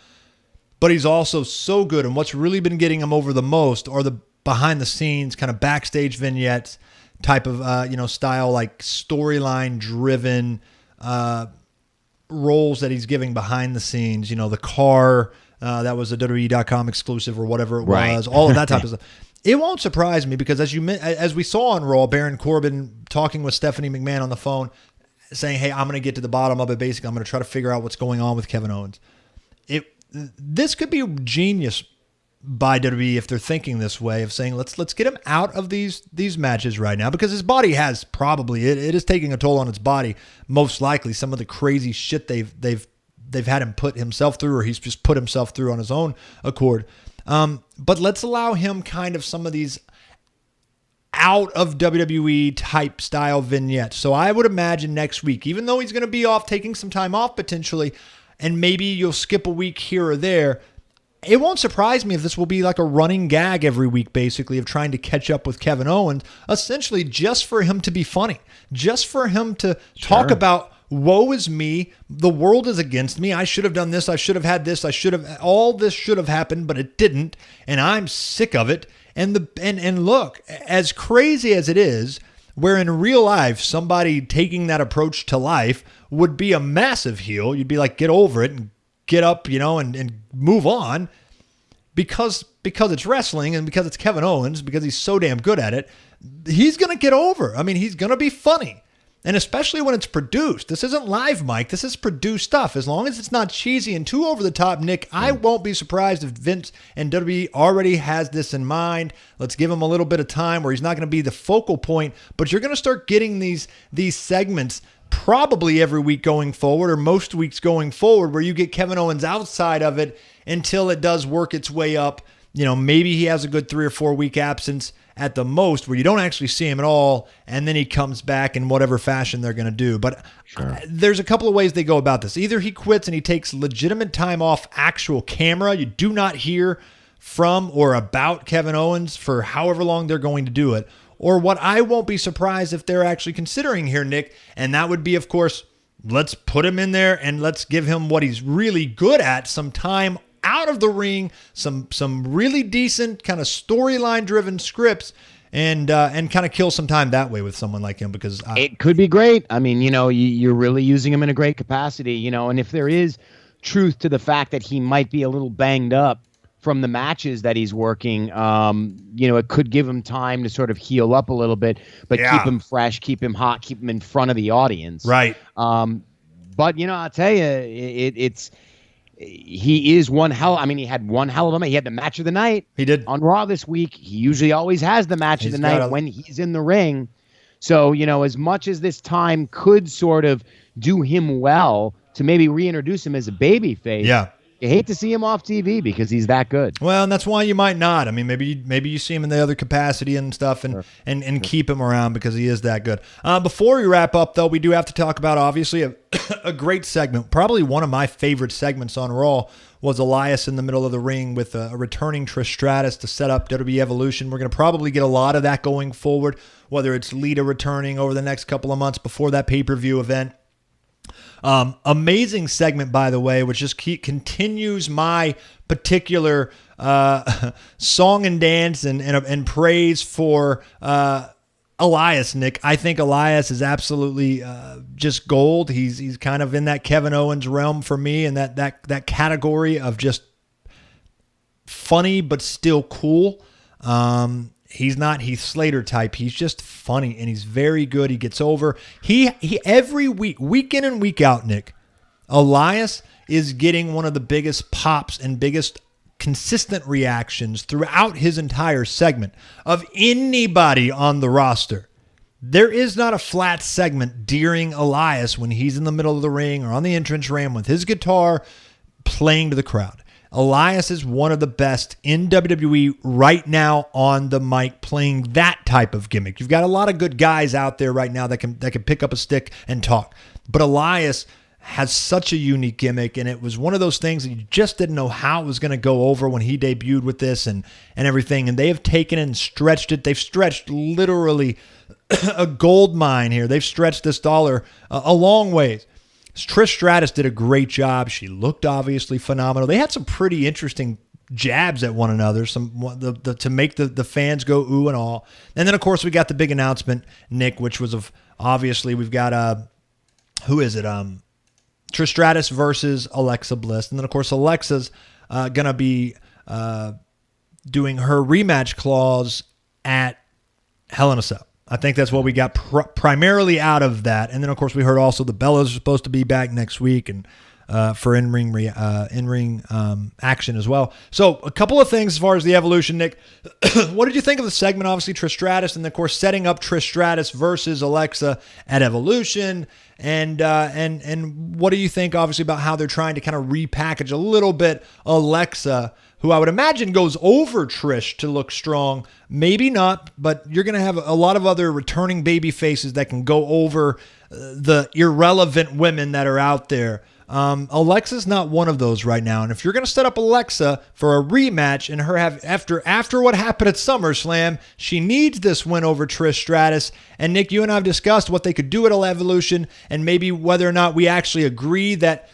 But he's also so good, and what's really been getting him over the most are the behind-the-scenes kind of backstage vignettes type of style, like storyline-driven roles that he's giving behind the scenes. The car that was a WWE.com exclusive or whatever it was, all of that type of stuff. It won't surprise me because as we saw on Raw, Baron Corbin talking with Stephanie McMahon on the phone, saying, "Hey, I'm going to get to the bottom of it. Basically, I'm going to try to figure out what's going on with Kevin Owens." This could be genius by WWE if they're thinking this way of saying, let's get him out of these matches right now, because his body has probably it is taking a toll on its body, most likely some of the crazy shit they've had him put himself through, or he's just put himself through on his own accord. But let's allow him kind of some of these out of WWE type style vignettes. So I would imagine next week, even though he's going to be off, taking some time off potentially, and maybe you'll skip a week here or there, it won't surprise me if this will be like a running gag every week, basically, of trying to catch up with Kevin Owens, essentially just for him to be funny, just for him to talk about, woe is me, the world is against me, I should have done this, I should have had this, all this should have happened, but it didn't, and I'm sick of it. And look, as crazy as it is, where in real life, somebody taking that approach to life would be a massive heel, you'd be like, get over it and get up, and move on, because it's wrestling and because it's Kevin Owens, because he's so damn good at it, he's going to get over. I mean, he's going to be funny. And especially when it's produced. This isn't live, Mike. This is produced stuff. As long as it's not cheesy and too over the top, Nick, I won't be surprised if Vince and WWE already has this in mind. Let's give him a little bit of time where he's not going to be the focal point, but you're going to start getting these segments probably every week going forward, or most weeks going forward, where you get Kevin Owens outside of it until it does work its way up. Maybe he has a good 3 or 4 week absence at the most, where you don't actually see him at all, and then he comes back in whatever fashion they're going to do. But there's a couple of ways they go about this. Either he quits and he takes legitimate time off actual camera. You do not hear from or about Kevin Owens for however long they're going to do it. Or what I won't be surprised if they're actually considering here, Nick, and that would be, of course, let's put him in there and let's give him what he's really good at, some time out of the ring, some really decent kind of storyline driven scripts, and kind of kill some time that way with someone like him, because it could be great. I mean, you're really using him in a great capacity, and if there is truth to the fact that he might be a little banged up from the matches that he's working, it could give him time to sort of heal up a little bit, but keep him fresh, keep him hot, keep him in front of the audience. Right. But I'll tell you, he is one hell. I mean, he had one hell of a match. He had the match of the night. He did on Raw this week. He usually always has the match of the night when he's in the ring. So, as much as this time could sort of do him well to maybe reintroduce him as a babyface. Yeah. You hate to see him off TV because he's that good. Well, and that's why you might not. I mean, maybe you see him in the other capacity and stuff, and keep him around because he is that good. Before we wrap up, though, we do have to talk about, obviously, a great segment. Probably one of my favorite segments on Raw was Elias in the middle of the ring with a returning Trish Stratus to set up WWE Evolution. We're going to probably get a lot of that going forward, whether it's Lita returning over the next couple of months before that pay-per-view event. Amazing segment, by the way, which just continues my particular song and dance and praise for Elias, Nick. I think Elias is absolutely just gold. He's kind of in that Kevin Owens realm for me, and that category of just funny but still cool. He's not Heath Slater type. He's just funny, and he's very good. He gets over. He every week in and week out, Nick, Elias is getting one of the biggest pops and biggest consistent reactions throughout his entire segment of anybody on the roster. There is not a flat segment during Elias when he's in the middle of the ring or on the entrance ramp with his guitar playing to the crowd. Elias is one of the best in WWE right now on the mic, playing that type of gimmick. You've got a lot of good guys out there right now that can pick up a stick and talk. But Elias has such a unique gimmick, and it was one of those things that you just didn't know how it was going to go over when he debuted with this and everything. And they have taken it and stretched it. They've stretched literally a gold mine here. They've stretched this dollar a long ways. Trish Stratus did a great job. She looked obviously phenomenal. They had some pretty interesting jabs at one another, to make the fans go ooh and all. And then, of course, we got the big announcement, Nick, which was obviously we've got who is it? Trish Stratus versus Alexa Bliss. And then, of course, Alexa's going to be doing her rematch clause at Hell in a Cell. I think that's what we got primarily out of that. And then, of course, we heard also the Bellas are supposed to be back next week and for in-ring action as well. So a couple of things as far as the Evolution, Nick. What did you think of the segment? Obviously, Trish Stratus, and of course, setting up Trish Stratus versus Alexa at Evolution. And what do you think, obviously, about how they're trying to kind of repackage a little bit Alexa, who I would imagine goes over Trish to look strong. Maybe not, but you're going to have a lot of other returning baby faces that can go over the irrelevant women that are out there. Alexa's not one of those right now. And if you're going to set up Alexa for a rematch and her have after what happened at SummerSlam, she needs this win over Trish Stratus. And Nick, you and I have discussed what they could do at Evolution and maybe whether or not we actually agree that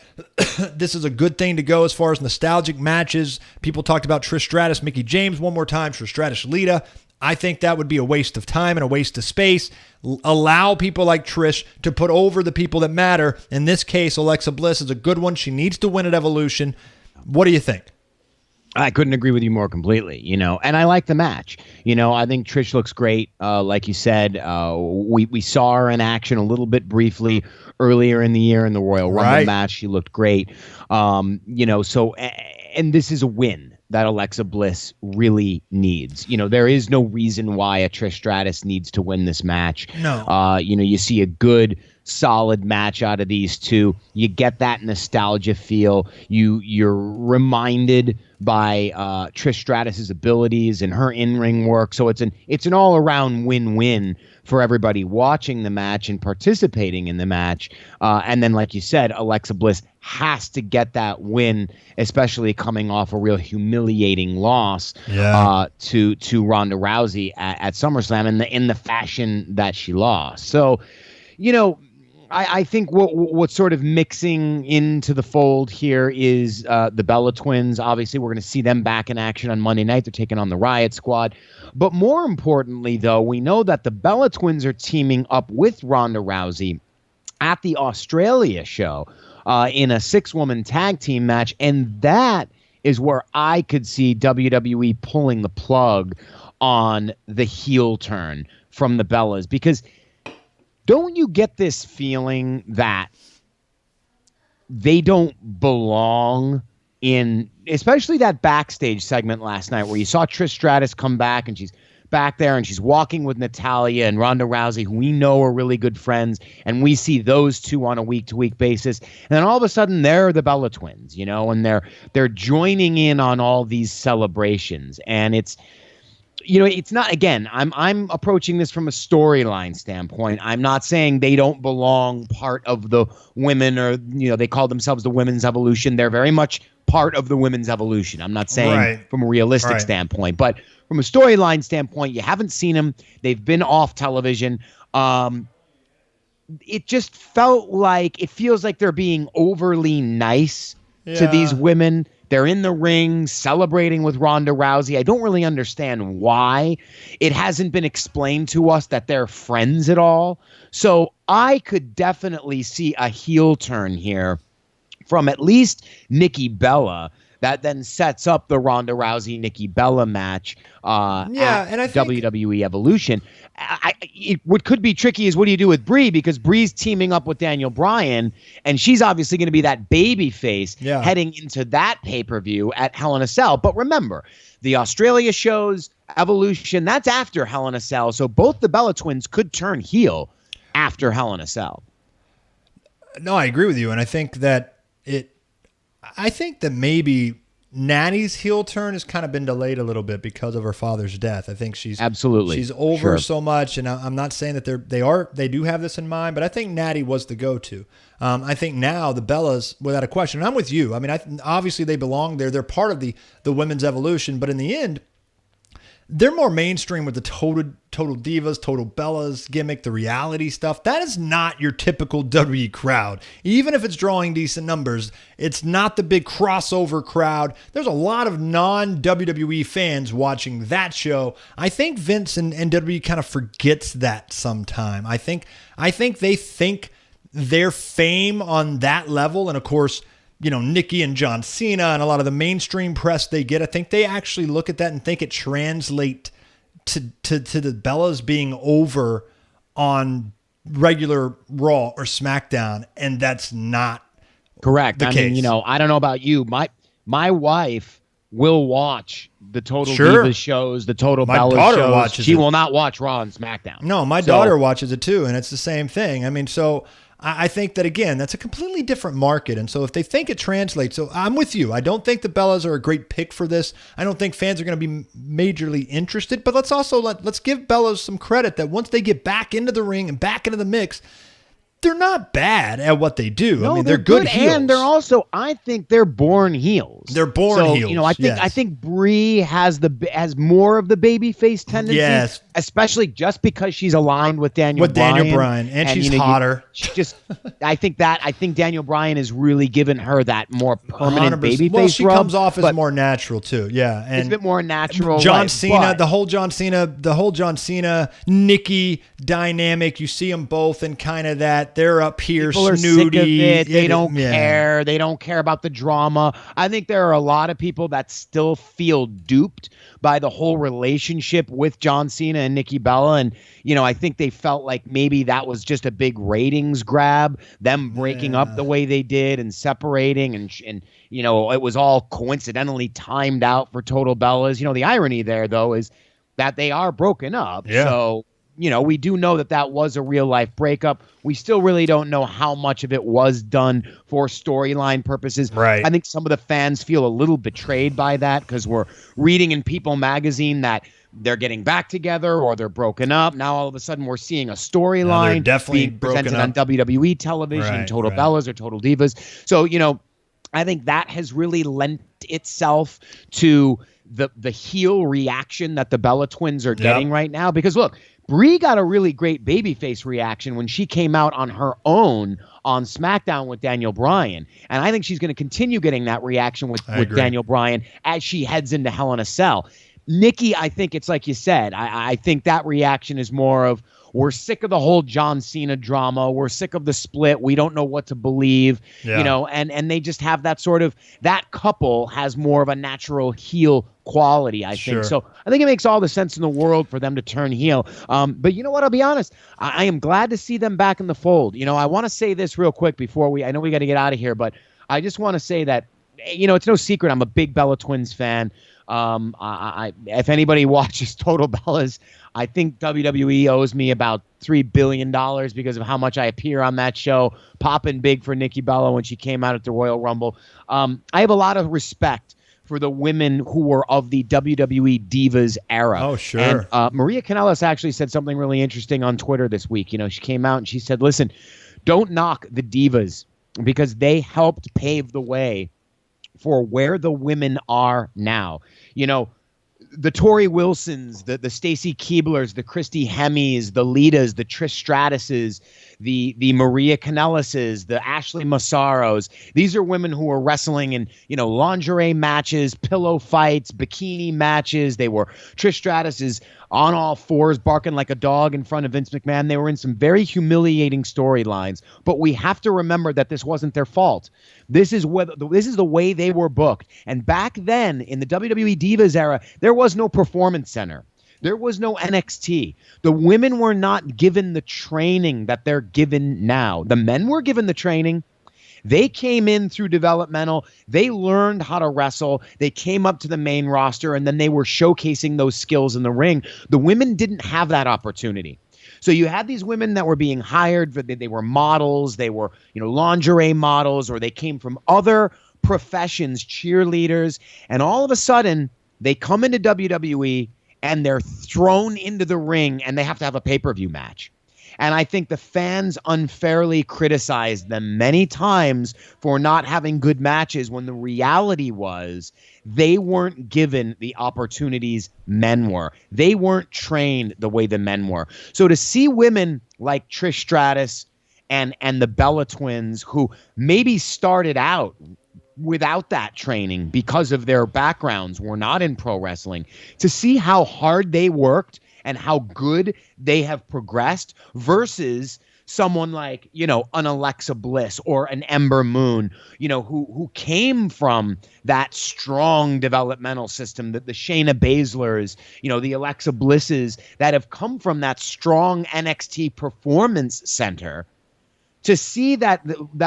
this is a good thing to go as far as nostalgic matches. People talked about Trish Stratus, Mickie James one more time, Trish Stratus, Lita. I think that would be a waste of time and a waste of space. Allow people like Trish to put over the people that matter. In this case, Alexa Bliss is a good one. She needs to win at Evolution. What do you think? I couldn't agree with you more completely, and I like the match. I think Trish looks great. Like you said, we saw her in action a little bit briefly earlier in the year in the Royal Rumble match. She looked great. So, and this is a win that Alexa Bliss really needs. There is no reason why a Trish Stratus needs to win this match. No. You see a good, solid match out of these two. You get that nostalgia feel. You're reminded by Trish Stratus's abilities and her in-ring work. So it's an all-around win-win for everybody watching the match and participating in the match. And then, like you said, Alexa Bliss has to get that win, especially coming off a real humiliating loss to Ronda Rousey at SummerSlam in the fashion that she lost. So, I think what's sort of mixing into the fold here is the Bella Twins. Obviously, we're going to see them back in action on Monday night. They're taking on the Riot Squad. But more importantly, though, we know that the Bella Twins are teaming up with Ronda Rousey at the Australia show in a 6-woman tag team match. And that is where I could see WWE pulling the plug on the heel turn from the Bellas. Because don't you get this feeling that they don't belong in, especially that backstage segment last night where you saw Trish Stratus come back and she's back there and she's walking with Natalya and Ronda Rousey, who we know are really good friends, and we see those two on a week-to-week basis. And then all of a sudden they're the Bella Twins, and they're joining in on all these celebrations. And it's not, again, I'm approaching this from a storyline standpoint. I'm not saying they don't belong part of the women or, they call themselves the Women's Evolution. They're very much part of the Women's Evolution. I'm not saying from a realistic standpoint, but from a storyline standpoint, you haven't seen them. They've been off television. It just feels like they're being overly nice to these women. They're in the ring celebrating with Ronda Rousey. I don't really understand why. It hasn't been explained to us that they're friends at all. So I could definitely see a heel turn here from at least Nikki Bella that then sets up the Ronda Rousey Nikki Bella match and I think WWE Evolution. What could be tricky is what do you do with Brie, because Brie's teaming up with Daniel Bryan, and she's obviously going to be that baby face heading into that pay-per-view at Hell in a Cell. But remember, the Australia shows, Evolution, that's after Hell in a Cell, so both the Bella Twins could turn heel after Hell in a Cell. No, I agree with you, and I think that maybe Natty's heel turn has kind of been delayed a little bit because of her father's death. I think she's over so much, and I'm not saying that they do have this in mind, but I think Natty was the go-to. I think now the Bellas, without a question, and I'm with you. I mean, obviously they belong there. They're part of the Women's Evolution, but in the end, they're more mainstream with the total divas, total Bellas gimmick, the reality stuff. That is not your typical WWE crowd. Even if it's drawing decent numbers, it's not the big crossover crowd. There's a lot of non-WWE fans watching that show. I think Vince and WWE kind of forgets that sometime. I think they think their fame on that level, and of course, Nikki and John Cena and a lot of the mainstream press they get, I think they actually look at that and think it translates to the Bellas being over on regular Raw or SmackDown, and that's not correct. The case. Mean, I don't know about you. My wife will watch the Total Divas shows, the Total Bellas shows. Watches she it. will not watch Raw and SmackDown. No, my daughter watches it too, and it's the same thing. I mean, so I think that, again, that's a completely different market. And so if they think it translates, so I'm with you. I don't think the Bellas are a great pick for this. I don't think fans are going to be majorly interested, but let's give Bellas some credit that once they get back into the ring and back into the mix, they're not bad at what they do. No, I mean, they're good heels. And they're also, I think they're born heels. They're born heels. I think Brie has more of the babyface tendency. Yes. Especially just because she's aligned with Daniel Bryan. And she's hotter. I think Daniel Bryan has really given her that more permanent babyface Well, she rub, comes off as more natural too. Yeah. And it's a bit more natural. John Cena, the whole John Cena, Nikki dynamic, you see them both in kind of that. They're up here, people are snooty. sick of it. They don't care. They don't care about the drama. I think there are a lot of people that still feel duped by the whole relationship with John Cena and Nikki Bella. And, I think they felt like maybe that was just a big ratings grab, them breaking up the way they did and separating. And it was all coincidentally timed out for Total Bellas. The irony there, though, is that they are broken up. Yeah. So, we do know that was a real life breakup. We still really don't know how much of it was done for storyline purposes. Right. I think some of the fans feel a little betrayed by that because we're reading in People magazine that they're getting back together or they're broken up. Now all of a sudden we're seeing a storyline being presented on WWE television, Total Bellas or Total Divas. So, I think that has really lent itself to the heel reaction that the Bella Twins are getting right now. Because look, Brie got a really great babyface reaction when she came out on her own on SmackDown with Daniel Bryan. And I think she's going to continue getting that reaction with Daniel Bryan as she heads into Hell in a Cell. Nikki, I think it's like you said. I think that reaction is more of, we're sick of the whole John Cena drama. We're sick of the split. We don't know what to believe, and they just have that sort of, that couple has more of a natural heel quality, I think. So I think it makes all the sense in the world for them to turn heel. But you know what? I'll be honest. I am glad to see them back in the fold. I want to say this real quick before I know we got to get out of here, but I just want to say that, it's no secret. I'm a big Bella Twins fan. If anybody watches Total Bellas, I think WWE owes me about $3 billion because of how much I appear on that show, popping big for Nikki Bella when she came out at the Royal Rumble. I have a lot of respect for the women who were of the WWE Divas era. Oh, sure. And Maria Kanellis actually said something really interesting on Twitter this week. She came out and she said, listen, don't knock the Divas because they helped pave the way for where the women are now. The Tori Wilsons, the Stacy Keeblers, the Christy Hemis, the Litas, the Trish Stratuses, the Maria Kanellises, the Ashley Massaros. These are women who were wrestling in, lingerie matches, pillow fights, bikini matches. They were Trish Stratus on all fours, barking like a dog in front of Vince McMahon. They were in some very humiliating storylines, but we have to remember that this wasn't their fault. This is the way they were booked. And back then in the WWE Divas era, there was no Performance Center. There was no NXT. The women were not given the training that they're given now. The men were given the training. They came in through developmental. They learned how to wrestle. They came up to the main roster, and then they were showcasing those skills in the ring. The women didn't have that opportunity. So you had these women that were being hired. They were models. They were, lingerie models, or they came from other professions, cheerleaders. And all of a sudden, they come into WWE, and they're thrown into the ring, and they have to have a pay-per-view match. And I think the fans unfairly criticized them many times for not having good matches when the reality was they weren't given the opportunities men were. They weren't trained the way the men were. So to see women like Trish Stratus and the Bella Twins, who maybe started out without that training because of their backgrounds, were not in pro wrestling, to see how hard they worked and how good they have progressed versus someone like, an Alexa Bliss or an Ember Moon, who came from that strong developmental system, that the Shayna Baszlers, the Alexa Blisses that have come from that strong NXT performance center. To see that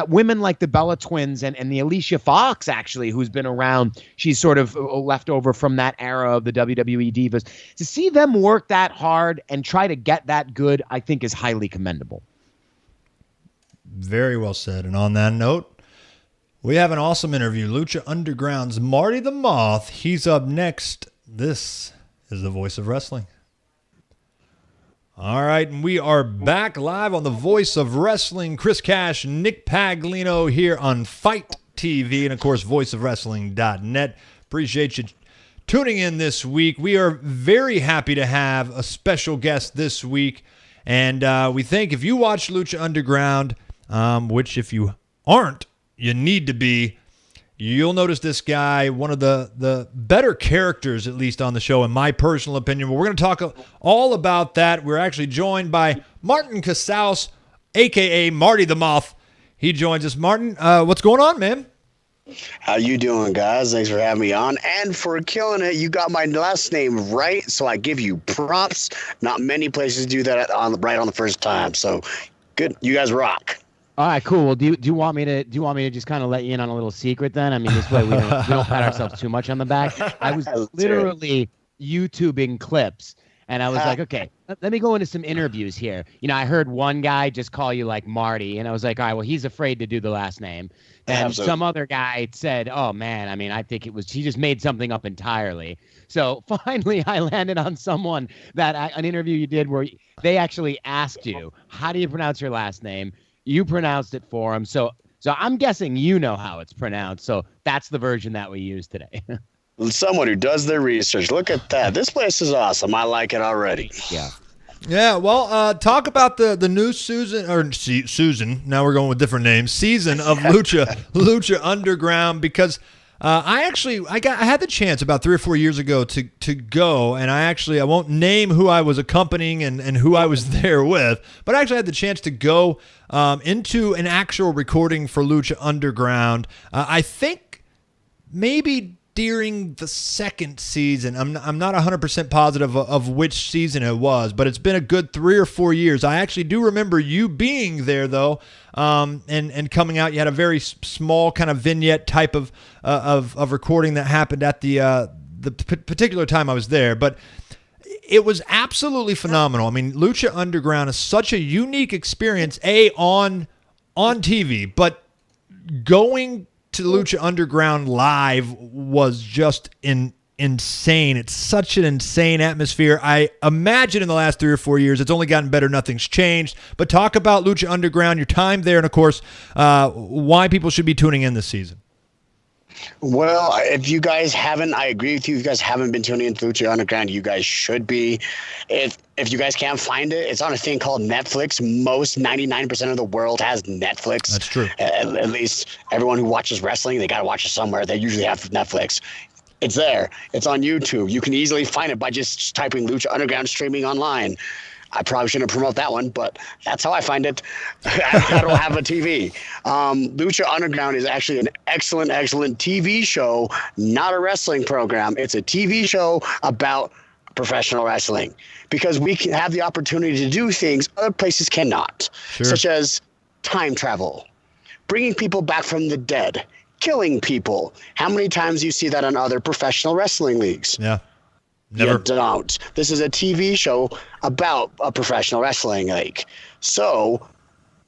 women like the Bella Twins and the Alicia Fox, actually, who's been around, she's sort of left over from that era of the WWE Divas, to see them work that hard and try to get that good, I think is highly commendable. Very well said. And on that note, we have an awesome interview. Lucha Underground's Marty the Moth. He's up next. This is the Voice of Wrestling. All right, and we are back live on the Voice of Wrestling. Chris Cash, Nick Paglino here on Fight TV and, of course, voiceofwrestling.net. Appreciate you tuning in this week. We are very happy to have a special guest this week, and we think if you watch Lucha Underground, which if you aren't, you need to be, you'll notice this guy, one of the better characters, at least on the show, in my personal opinion. But we're going to talk all about that. We're actually joined by Martin Casaus, a.k.a. Marty the Moth. He joins us. Martin, what's going on, man? How you doing, guys? Thanks for having me on and for killing it. You got my last name right, so I give you props. Not many places do that right on the first time. So good. You guys rock. All right, cool. Well, do you want me to just kind of let you in on a little secret then? I mean, this way we don't pat ourselves too much on the back. I was literally YouTubing clips, and I was like, okay, let me go into some interviews here. I heard one guy just call you like Marty, and I was like, all right, well, he's afraid to do the last name. And some other guy said, oh man, I mean, I think he just made something up entirely. So finally, I landed on someone an interview you did where they actually asked you, how do you pronounce your last name? You pronounced it for him, so I'm guessing you know how it's pronounced. So that's the version that we use today. Someone who does their research. Look at that. This place is awesome. I like it already. Yeah. Yeah. Well, talk about the new Susan. Now we're going with different names. Season of Lucha Underground, because I had the chance about 3 or 4 years ago to go, and I won't name who I was accompanying and who I was there with, but I actually had the chance to go into an actual recording for Lucha Underground. I think maybe during the second season. I'm not 100% positive of which season it was, but it's been a good 3 or 4 years. I actually do remember you being there, though, and coming out. You had a very small kind of vignette type of recording that happened at the particular time I was there, but it was absolutely phenomenal. I mean, Lucha Underground is such a unique experience, on TV, but going to Lucha Underground live was just insane. It's such an insane atmosphere. I imagine in the last 3 or 4 years, it's only gotten better. Nothing's changed. But talk about Lucha Underground, your time there, and of course, why people should be tuning in this season. Well, if you guys haven't, I agree with you. If you guys haven't been tuning into Lucha Underground, you guys should be. If you guys can't find it, it's on a thing called Netflix. 99% of the world has Netflix. That's true. At least everyone who watches wrestling, they got to watch it somewhere. They usually have Netflix. It's there. It's on YouTube. You can easily find it by just typing Lucha Underground streaming online. I probably shouldn't promote that one, but that's how I find it. I don't have a TV. Lucha Underground is actually an excellent TV show, not a wrestling program. It's a TV show about professional wrestling, because we can have the opportunity to do things other places cannot, such as time travel, bringing people back from the dead, killing people. How many times do you see that on other professional wrestling leagues? Yeah. Never. You don't. This is a TV show about a professional wrestling league. So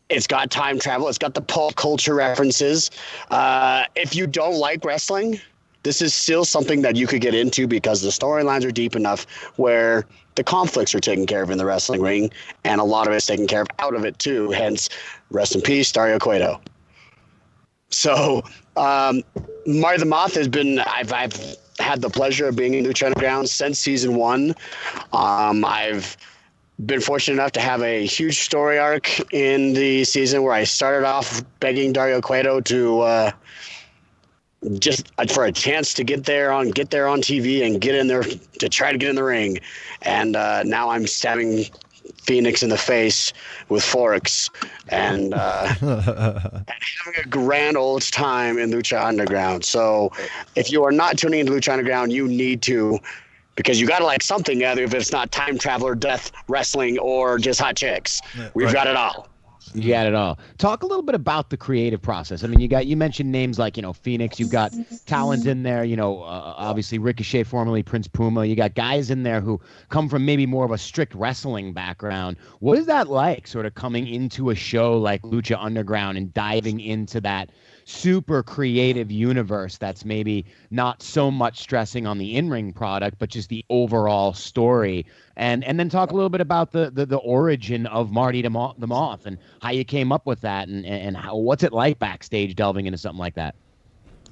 it's got time travel. It's got the pop culture references. If you don't like wrestling, this is still something that you could get into, because the storylines are deep enough where the conflicts are taken care of in the wrestling ring, and a lot of it's taken care of out of it too. Hence, rest in peace, Dario Cueto. So Marty the Moth has been, I've had the pleasure of being in Lucha Underground since season 1. I've been fortunate enough to have a huge story arc in the season where I started off begging Dario Cueto to just for a chance to get there on TV and get in there to try to get in the ring. And now I'm having Phoenix in the face with forks and having a grand old time in Lucha Underground. So if you are not tuning into Lucha Underground, you need to, because you got to like something, either if it's not time traveler, death, wrestling, or just hot chicks. We've got it all. You got it all. Talk a little bit about the creative process. I mean, you mentioned names like, Phoenix. You've got talent in there, obviously Ricochet, formerly Prince Puma. You got guys in there who come from maybe more of a strict wrestling background. What is that like, sort of coming into a show like Lucha Underground and diving into that super creative universe that's maybe not so much stressing on the in-ring product, but just the overall story? And then talk a little bit about the origin of Marty the Moth and how you came up with that, and what's it like backstage delving into something like that?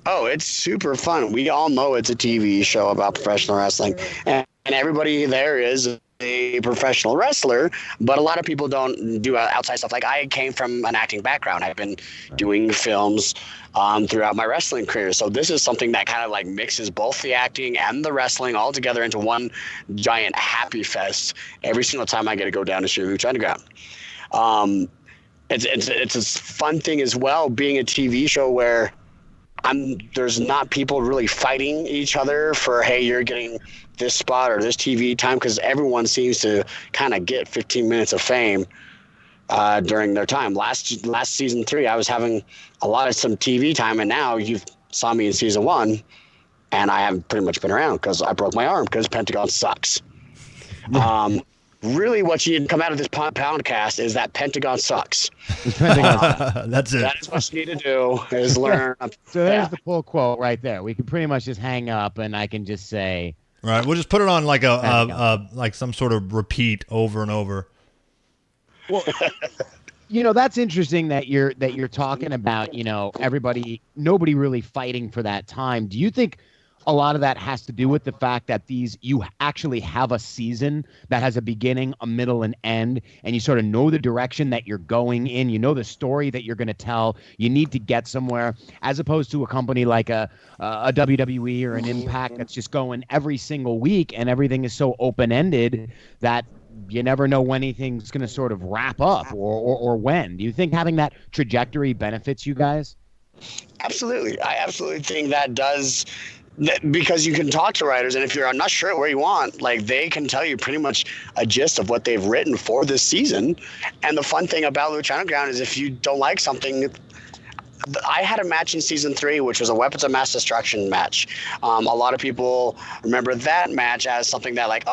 Oh, it's super fun. We all know it's a TV show about professional wrestling, and everybody there is a professional wrestler, but a lot of people don't do outside stuff. Like, I came from an acting background. I've been doing films throughout my wrestling career. So this is something that kind of like mixes both the acting and the wrestling all together into one giant happy fest every single time I get to go down to see Lucha Underground. It's a fun thing as well, being a TV show where there's not people really fighting each other for, hey, you're getting this spot or this TV time, because everyone seems to kind of get 15 minutes of fame during their time. Last season 3, I was having some TV time, and now you saw me in season 1, and I haven't pretty much been around because I broke my arm because Pentagon sucks. Really, what you need to come out of this poundcast is that Pentagon sucks. That's it. That is what you need to do, is learn. So there's the pull quote right there. We can pretty much just hang up, and I can just say, right. We'll just put it on like like some sort of repeat over and over. Well, that's interesting that you're talking about, nobody really fighting for that time. Do you think a lot of that has to do with the fact that you actually have a season that has a beginning, a middle, and end, and you sort of know the direction that you're going in, you know the story that you're going to tell, you need to get somewhere, as opposed to a company like a WWE or an Impact that's just going every single week, and everything is so open-ended that you never know when anything's going to sort of wrap up or when. Do you think having that trajectory benefits you guys? Absolutely. I absolutely think that does, because you can talk to writers, and if you're not sure where you want, like, they can tell you pretty much a gist of what they've written for this season. And the fun thing about Lucha Underground is, if you don't like something, I had a match in season 3, which was a Weapons of Mass Destruction match. A lot of people remember that match as something that, like,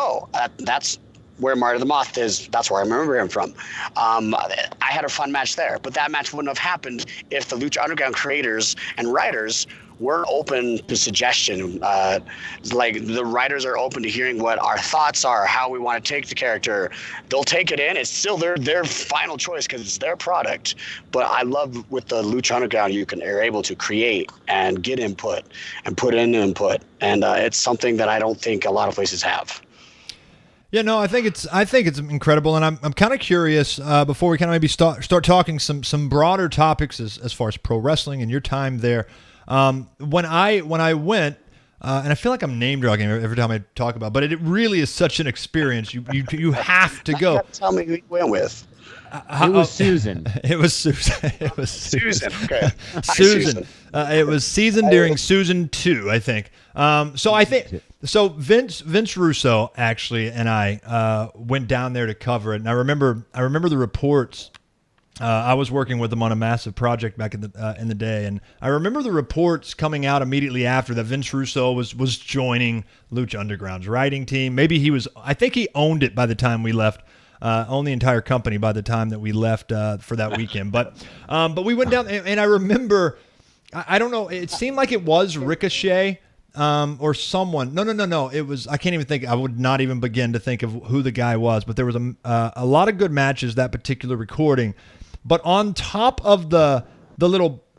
that's where Marty the Moth is. That's where I remember him from. I had a fun match there, but that match wouldn't have happened if the Lucha Underground creators and writers weren't open to suggestion. Like, the writers are open to hearing what our thoughts are, how we want to take the character. They'll take it in. It's still their final choice because it's their product. But I love, with the Lucha Underground, you're able to create and get input and put in input, and it's something that I don't think a lot of places have. Yeah, no, I think it's incredible, and I'm kind of curious, before we kind of maybe start talking some broader topics as far as pro wrestling and your time there. When I went, and I feel like I'm name dropping every time I talk about, but it really is such an experience. You have to go. Tell me who you went with. It was Susan. It was Susan. It was Susan. Okay. Susan. It was season during season 2, I think. So Vince Russo actually and I went down there to cover it, and I remember the reports. I was working with them on a massive project back in the day, and I remember the reports coming out immediately after that Vince Russo was joining Lucha Underground's writing team. I think he owned it by the time we left. Owned the entire company by the time that we left for that weekend. But we went down, and I remember, I don't know, it seemed like it was Ricochet or someone. No. It was, I can't even think. I would not even begin to think of who the guy was. But there was a lot of good matches that particular recording. But on top of the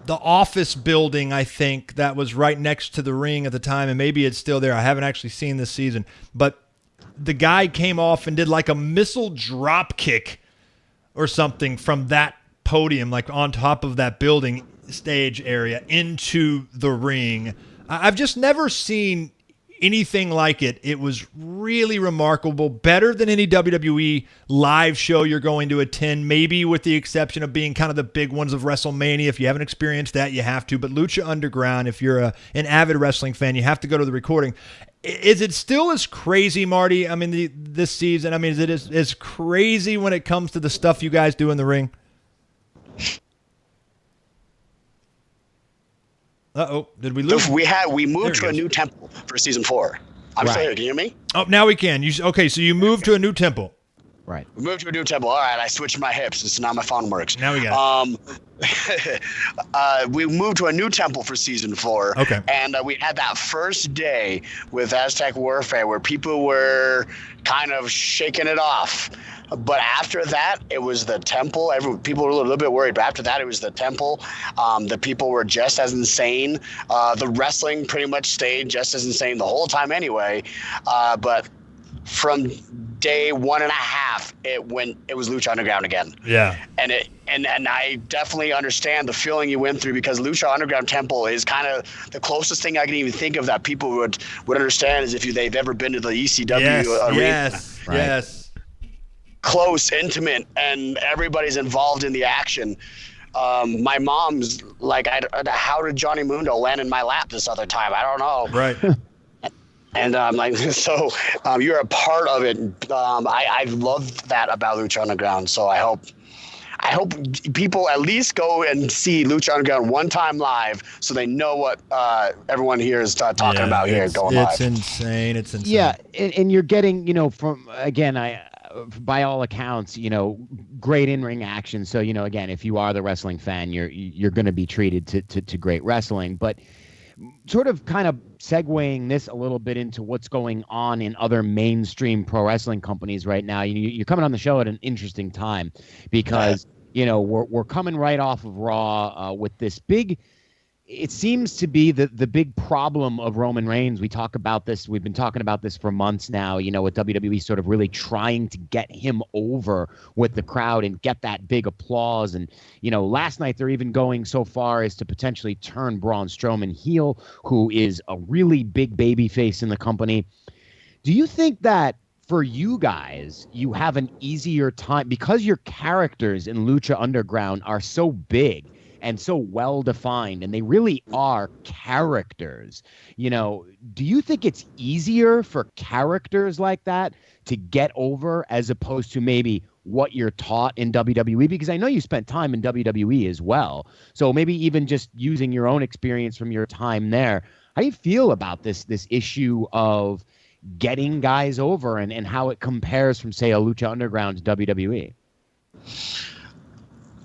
office building, I think, that was right next to the ring at the time, and maybe it's still there. I haven't actually seen this season, but the guy came off and did like a missile drop kick or something from that podium, like on top of that building stage area into the ring. I've just never seen anything like it. It was really remarkable, better than any WWE live show you're going to attend, maybe with the exception of being kind of the big ones of WrestleMania. If you haven't experienced that, you have to. But Lucha Underground, if you're an avid wrestling fan, you have to go to the recording. Is it still as crazy, Marty? I mean, this season, I mean, is it as crazy when it comes to the stuff you guys do in the ring? Uh-oh, did we lose? We moved to a new temple for season 4. I'm still here. Can you hear me? Oh, now we can. Okay, so you moved to a new temple. Right. We moved to a new temple. All right, I switched my hips, and so now my phone works. Now we got it. We moved to a new temple for season 4. Okay. And we had that first day with Aztec Warfare where people were kind of shaking it off. But after that, it was the temple. People were a little bit worried, but after that, it was the temple. The people were just as insane. The wrestling pretty much stayed just as insane the whole time anyway. But from day 1.5, it was Lucha Underground again. Yeah. And I definitely understand the feeling you went through, because Lucha Underground Temple is kind of the closest thing I can even think of that people would understand is if they've ever been to the ECW arena. Yes. Right. Yes. Close, intimate, and everybody's involved in the action. My mom's like, how did Johnny Mundo land in my lap this other time? I don't know. Right. And I'm like, so you're a part of it. I love that about Lucha Underground. So I hope people at least go and see Lucha Underground one time live, so they know what everyone here is talking about here going live. It's insane. It's insane. Yeah, and you're getting, from, again, by all accounts, great in-ring action. So, again, if you are the wrestling fan, you're going to be treated to great wrestling. But sort of kind of segueing this a little bit into what's going on in other mainstream pro wrestling companies right now. You're coming on the show at an interesting time because, we're coming right off of Raw with this big. It seems to be the big problem of Roman Reigns. We talk about this. We've been talking about this for months now, with WWE sort of really trying to get him over with the crowd and get that big applause. And, last night they're even going so far as to potentially turn Braun Strowman heel, who is a really big baby face in the company. Do you think that for you guys, you have an easier time because your characters in Lucha Underground are so big and so well-defined, and they really are characters? Do you think it's easier for characters like that to get over as opposed to maybe what you're taught in WWE? Because I know you spent time in WWE as well. So maybe even just using your own experience from your time there, how do you feel about this issue of getting guys over and how it compares from, say, a Lucha Underground to WWE?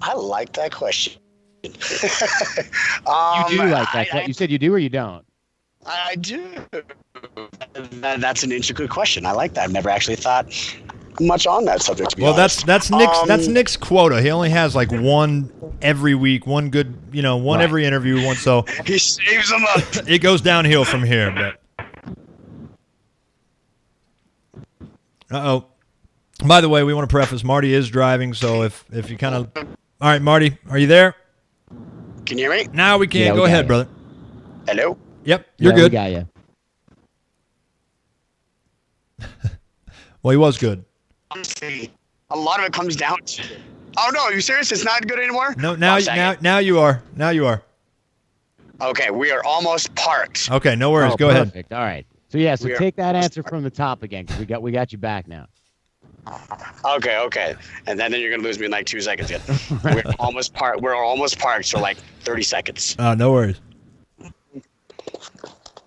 I like that question. You do like that. You said you do or you don't? I do. That's an interesting question. I like that. I've never actually thought much on that subject, to be honest. That's Nick's that's Nick's quota. He only has like one every week, one good, one every interview, one. So he saves them up. It goes downhill from here. But by the way, we want to preface Marty is driving, so if you kind of, all right, Marty, are you there? Can you hear me? Now we can. Yeah, Go ahead, brother. Hello? Yep, you're good. We got you. Well, he was good. Honestly, a lot of it comes down to. Oh no, are you serious? It's not good anymore? No, now you are. Now you are. Okay, we are almost parked. Okay, no worries. Go Perfect. ahead. All right. So so take that answer from the top again, because we got you back now. Okay. And then you're gonna lose me in like 2 seconds again. We're almost parked. We're almost parked, so like 30 seconds. No worries.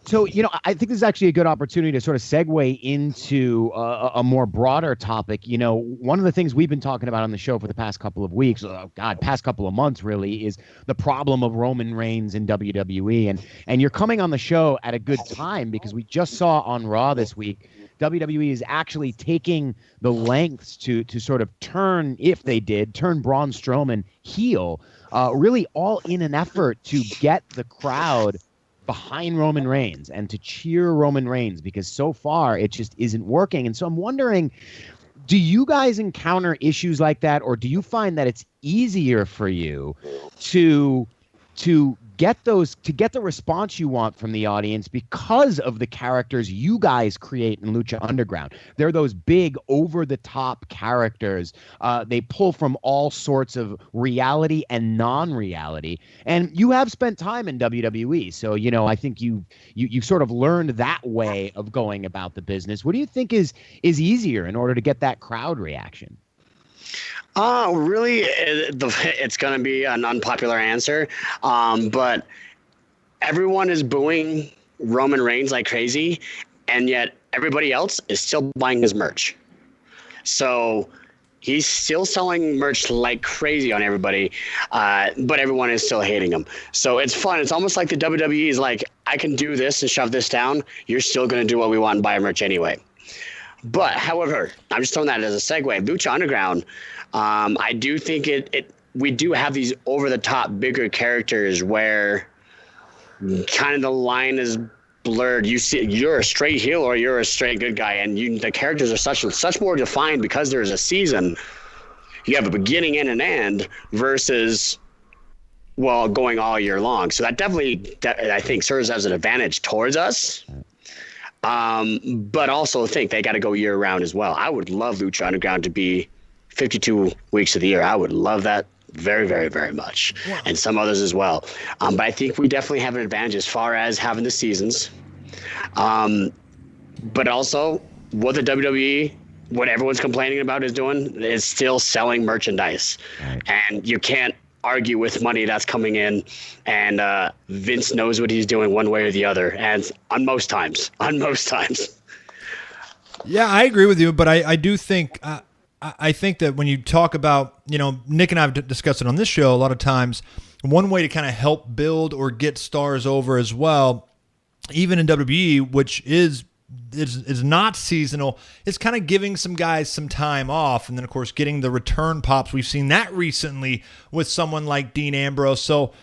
So, I think this is actually a good opportunity to sort of segue into a more broader topic. One of the things we've been talking about on the show for the past couple of weeks, past couple of months really, is the problem of Roman Reigns in WWE. And you're coming on the show at a good time, because we just saw on Raw this week, WWE is actually taking the lengths to sort of turn Braun Strowman heel, really all in an effort to get the crowd behind Roman Reigns and to cheer Roman Reigns, because so far it just isn't working. And so I'm wondering, do you guys encounter issues like that, or do you find that it's easier for you to get the response you want from the audience because of the characters you guys create in Lucha Underground. They're those big over-the-top characters. They pull from all sorts of reality and non-reality. And you have spent time in WWE, so I think you sort of learned that way of going about the business. What do you think is easier in order to get that crowd reaction? Really, it's going to be an unpopular answer, but everyone is booing Roman Reigns like crazy, and yet everybody else is still buying his merch. So he's still selling merch like crazy on everybody, but everyone is still hating him. So it's fun. It's almost like the WWE is like, I can do this and shove this down. You're still going to do what we want and buy our merch anyway. But, however, I'm just throwing that as a segue. Lucha Underground, I do think we do have these over-the-top bigger characters where kind of the line is blurred. You see, you're a straight heel or you're a straight good guy, and the characters are such more defined because there's a season. You have a beginning and an end versus, well, going all year long. So that definitely, I think, serves as an advantage towards us. But also think they got to go year round as well. I would love Lucha Underground to be 52 weeks of the year. I would love that very, very, very much. Wow. And some others as well. But I think we definitely have an advantage as far as having the seasons. But also what the WWE, what everyone's complaining about is doing is still selling merchandise. Right. And you can't argue with money that's coming in, and Vince knows what he's doing one way or the other, and on most times. Yeah, I agree with you, but I do think I think that when you talk about, Nick and I have discussed it on this show a lot of times, one way to kind of help build or get stars over as well, even in WWE, which is not seasonal, is kind of giving some guys some time off, and then of course getting the return pops. We've seen that recently with someone like Dean Ambrose. So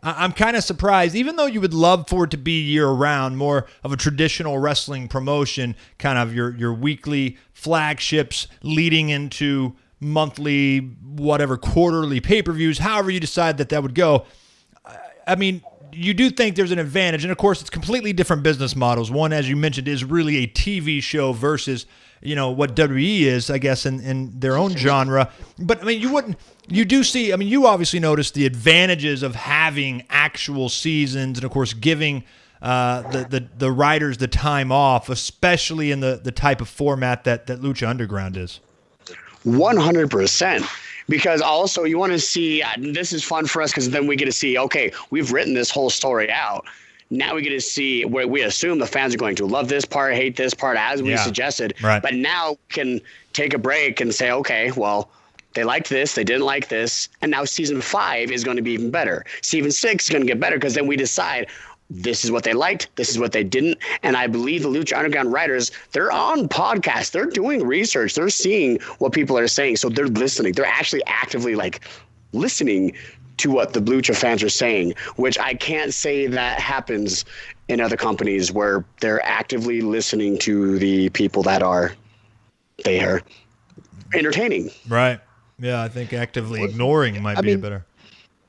I'm kind of surprised, even though you would love for it to be year round, more of a traditional wrestling promotion, kind of your weekly flagships leading into monthly, whatever, quarterly pay-per-views, however you decide that would go. I mean, you do think there's an advantage, and of course it's completely different business models. One, as you mentioned, is really a TV show versus what WWE is, I guess, in their own genre. But I mean, you do see, I mean, you obviously notice the advantages of having actual seasons, and of course giving the writers the time off, especially in the type of format that Lucha Underground is. 100%. Because also you want to see, this is fun for us because then we get to see, okay, we've written this whole story out. Now we get to see where we assume the fans are going to love this part, hate this part, as we suggested. Right. But now we can take a break and say, okay, well, they liked this, they didn't like this, and now season 5 is going to be even better. Season 6 is going to get better because then we decide this is what they liked, this is what they didn't. And I believe the Lucha Underground writers, they're on podcasts, they're doing research, they're seeing what people are saying, so they're listening. They're actually actively listening to what the Lucha fans are saying, which I can't say that happens in other companies where they're actively listening to the people that are there entertaining. Right. Yeah, I think actively ignoring might be better.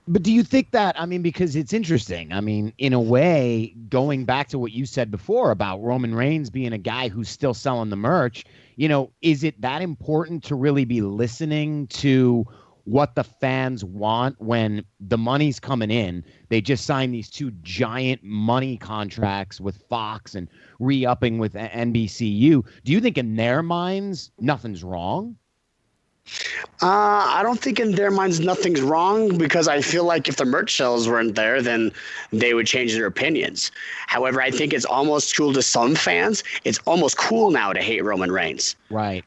But do you think that, because it's interesting, in a way, going back to what you said before about Roman Reigns being a guy who's still selling the merch, is it that important to really be listening to what the fans want when the money's coming in? They just signed these 2 giant money contracts with Fox and re-upping with NBCU. Do you think in their minds nothing's wrong? I don't think in their minds nothing's wrong, because I feel like if the merch sales weren't there, then they would change their opinions. However, I think it's almost cool to some fans. It's almost cool now to hate Roman Reigns. Right.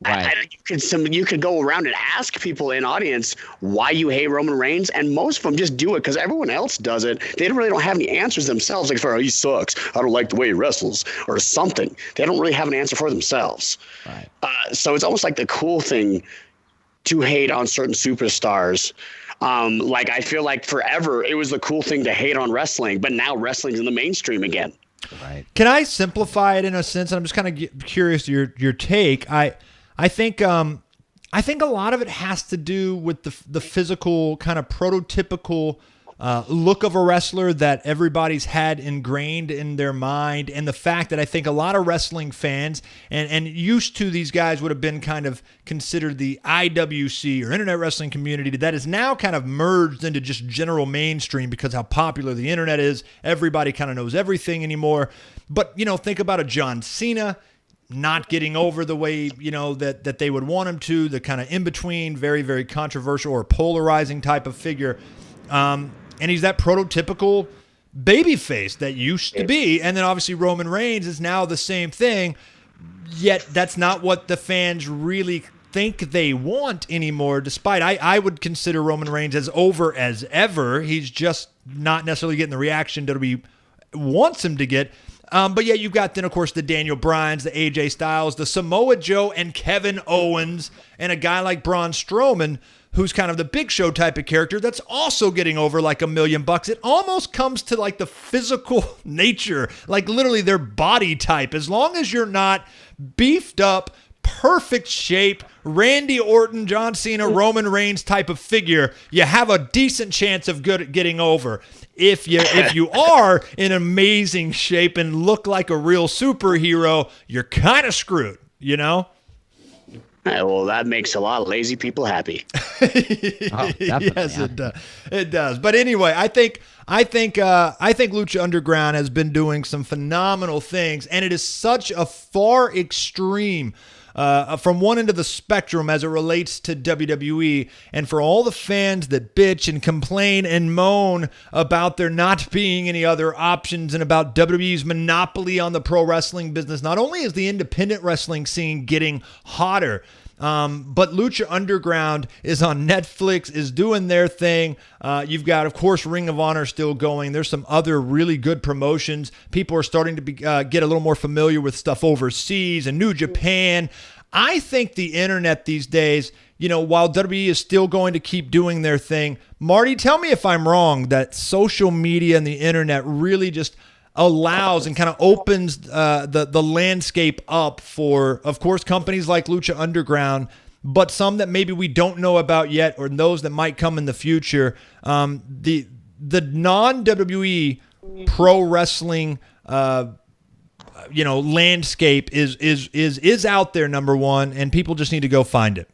Right. You could go around and ask people in audience why you hate Roman Reigns, and most of them just do it because everyone else does it. They really don't have any answers themselves, like, he sucks, I don't like the way he wrestles, or something. They don't really have an answer for themselves. Right. So it's almost like the cool thing to hate on certain superstars. I feel like forever it was the cool thing to hate on wrestling, but now wrestling's in the mainstream again. Right. Can I simplify it in a sense? I'm just kind of curious your take. I think a lot of it has to do with the physical kind of prototypical look of a wrestler that everybody's had ingrained in their mind, and the fact that I think a lot of wrestling fans and used to these guys would have been kind of considered the IWC or internet wrestling community that is now kind of merged into just general mainstream because how popular the internet is. Everybody kind of knows everything anymore. But, think about a John Cena not getting over the way, that they would want him to, the kind of in-between, very, very controversial or polarizing type of figure. And he's that prototypical babyface that used to be. And then obviously Roman Reigns is now the same thing, yet that's not what the fans really think they want anymore, despite I would consider Roman Reigns as over as ever. He's just not necessarily getting the reaction WWE wants him to get. But yeah, you've got then, of course, the Daniel Bryans, the AJ Styles, the Samoa Joe and Kevin Owens, and a guy like Braun Strowman, who's kind of the Big Show type of character that's also getting over like $1 million. It almost comes to like the physical nature, like literally their body type. As long as you're not beefed up, perfect shape, Randy Orton, John Cena, Roman Reigns type of figure, you have a decent chance of getting over. If you are in amazing shape and look like a real superhero, you're kind of screwed, Well, that makes a lot of lazy people happy. Yes, it does. It does. But anyway, I think Lucha Underground has been doing some phenomenal things, and it is such a far extreme from one end of the spectrum as it relates to WWE. And for all the fans that bitch and complain and moan about there not being any other options and about WWE's monopoly on the pro wrestling business, not only is the independent wrestling scene getting hotter, but Lucha Underground is on Netflix, is doing their thing. You've got, of course, Ring of Honor still going. There's some other really good promotions. People are starting to get a little more familiar with stuff overseas and New Japan. I think the internet these days, while WWE is still going to keep doing their thing, Marty, tell me if I'm wrong, that social media and the internet really just allows and kind of opens the landscape up for, of course, companies like Lucha Underground, but some that maybe we don't know about yet, or those that might come in the future. The non-WWE pro wrestling landscape is out there, number one, and people just need to go find it.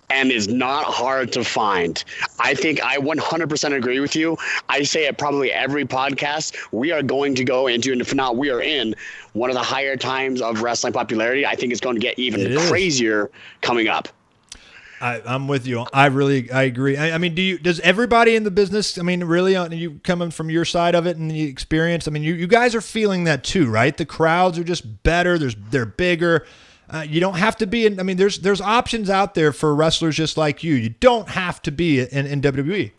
And is not hard to find. I think I 100% agree with you. I say it probably every podcast. We are going to go into, and if not, we are in one of the higher times of wrestling popularity. I think it's going to get even crazier coming up. I'm with you. I agree. I mean, does everybody in the business, really, you coming from your side of it and the experience, you guys are feeling that too, right? The crowds are just better. They're bigger. You don't have to be in, there's options out there for wrestlers just like you. You don't have to be in WWE.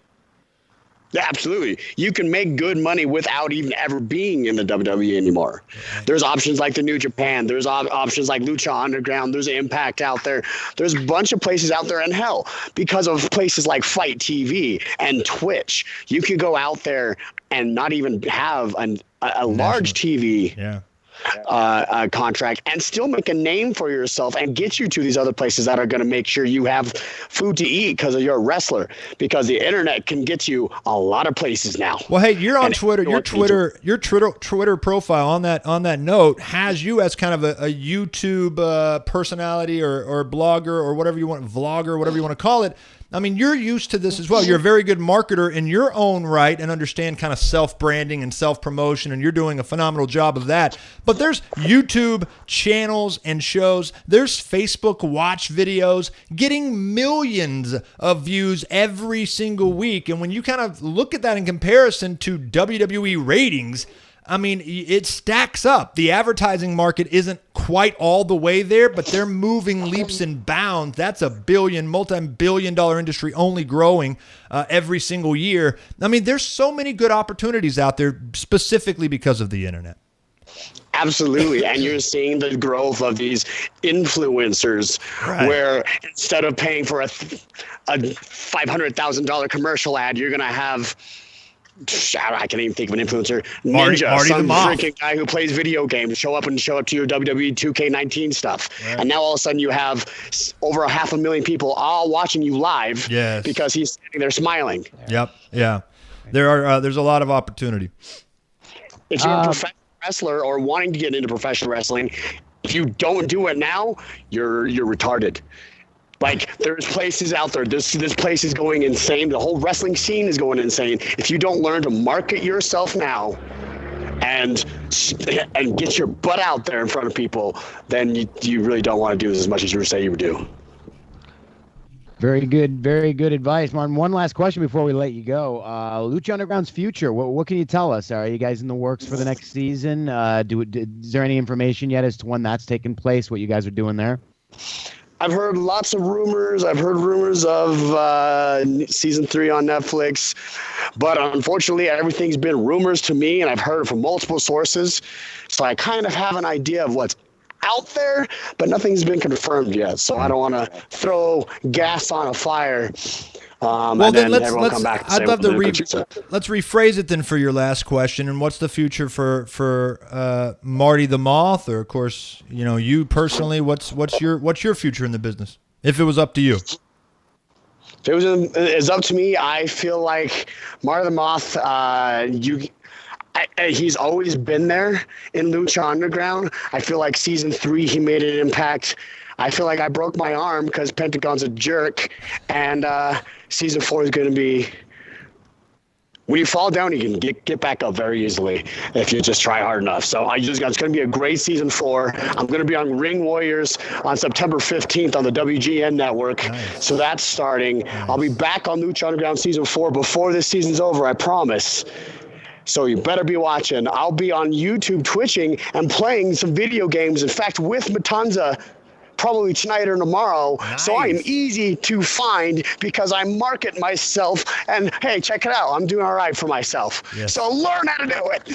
Yeah, absolutely. You can make good money without even ever being in the WWE anymore. Right. There's options like the New Japan. There's options like Lucha Underground. There's Impact out there. There's a bunch of places out there, and hell, because of places like Fight TV and Twitch, you could go out there and not even have a large TV. Yeah. Contract and still make a name for yourself and get you to these other places that are going to make sure you have food to eat because you're a wrestler, because the internet can get you a lot of places now. Well, hey, you're on Twitter. Your Twitter profile on that note has you as kind of a YouTube personality or blogger or whatever you want, vlogger, whatever you want to call it. You're used to this as well. You're a very good marketer in your own right and understand kind of self-branding and self-promotion, and you're doing a phenomenal job of that. But there's YouTube channels and shows. There's Facebook watch videos getting millions of views every single week. And when you kind of look at that in comparison to WWE ratings, it stacks up. The advertising market isn't quite all the way there, but they're moving leaps and bounds. That's a multi-billion-dollar industry only growing every single year. There's so many good opportunities out there specifically because of the internet. Absolutely. And you're seeing the growth of these influencers, right, where instead of paying for a $500,000 commercial ad, you're going to have, I can't even think of an influencer. Marty the Moth, freaking guy who plays video games, show up to your WWE 2K19 stuff. Right. And now all of a sudden you have over 500,000 people all watching you live, yes, because he's sitting there smiling. Yep. Yeah. there's a lot of opportunity. If you're a professional wrestler or wanting to get into professional wrestling, if you don't do it now, you're retarded. Like, there's places out there. This place is going insane. The whole wrestling scene is going insane. If you don't learn to market yourself now and get your butt out there in front of people, then you really don't want to do as much as you say you would do. Very good advice, Martin. One last question before we let you go. Lucha Underground's future. What can you tell us? Are you guys in the works for the next season? Is there any information yet as to when that's taking place? What you guys are doing there? I've heard lots of rumors. I've heard rumors of season 3 on Netflix, but unfortunately, everything's been rumors to me, and I've heard it from multiple sources. So I kind of have an idea of what's out there, but nothing's been confirmed yet. So I don't want to throw gas on a fire. Well, then let's I'd love to let's rephrase it then for your last question. And what's the future for Marty the Moth, or of course, you personally? What's your future in the business? If it was up to you. If it's up to me, I feel like Marty the Moth. He's always been there in Lucha Underground. I feel like season 3 he made an impact. I feel like I broke my arm because Pentagon's a jerk, and season 4 is going to be, when you fall down, you can get back up very easily if you just try hard enough. So it's going to be a great season 4. I'm going to be on Ring Warriors on September 15th on the WGN network. Nice. So that's starting. Nice. I'll be back on Lucha Underground season 4 before this season's over, I promise. So you better be watching. I'll be on YouTube twitching and playing some video games. In fact, with Matanza, probably tonight or tomorrow. Nice. So I am easy to find because I market myself. And hey, check it out. I'm doing all right for myself. Yes. So learn how to do it.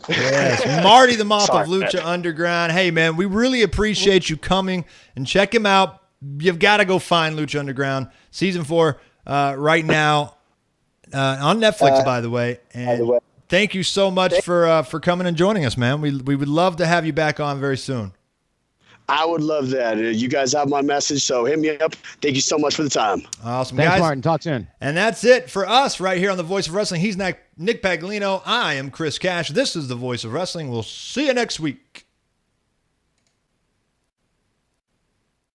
Yes. Marty the Moth of Lucha Underground. Hey, man, we really appreciate you coming and check him out. You've got to go find Lucha Underground. Season 4 right now on Netflix, by the way. And thank you so much for coming and joining us, man. We would love to have you back on very soon. I would love that. You guys have my message, so hit me up. Thank you so much for the time. Awesome, Thanks, guys. Martin. Talk soon. And that's it for us right here on The Voice of Wrestling. He's Nick Paglino. I am Chris Cash. This is The Voice of Wrestling. We'll see you next week.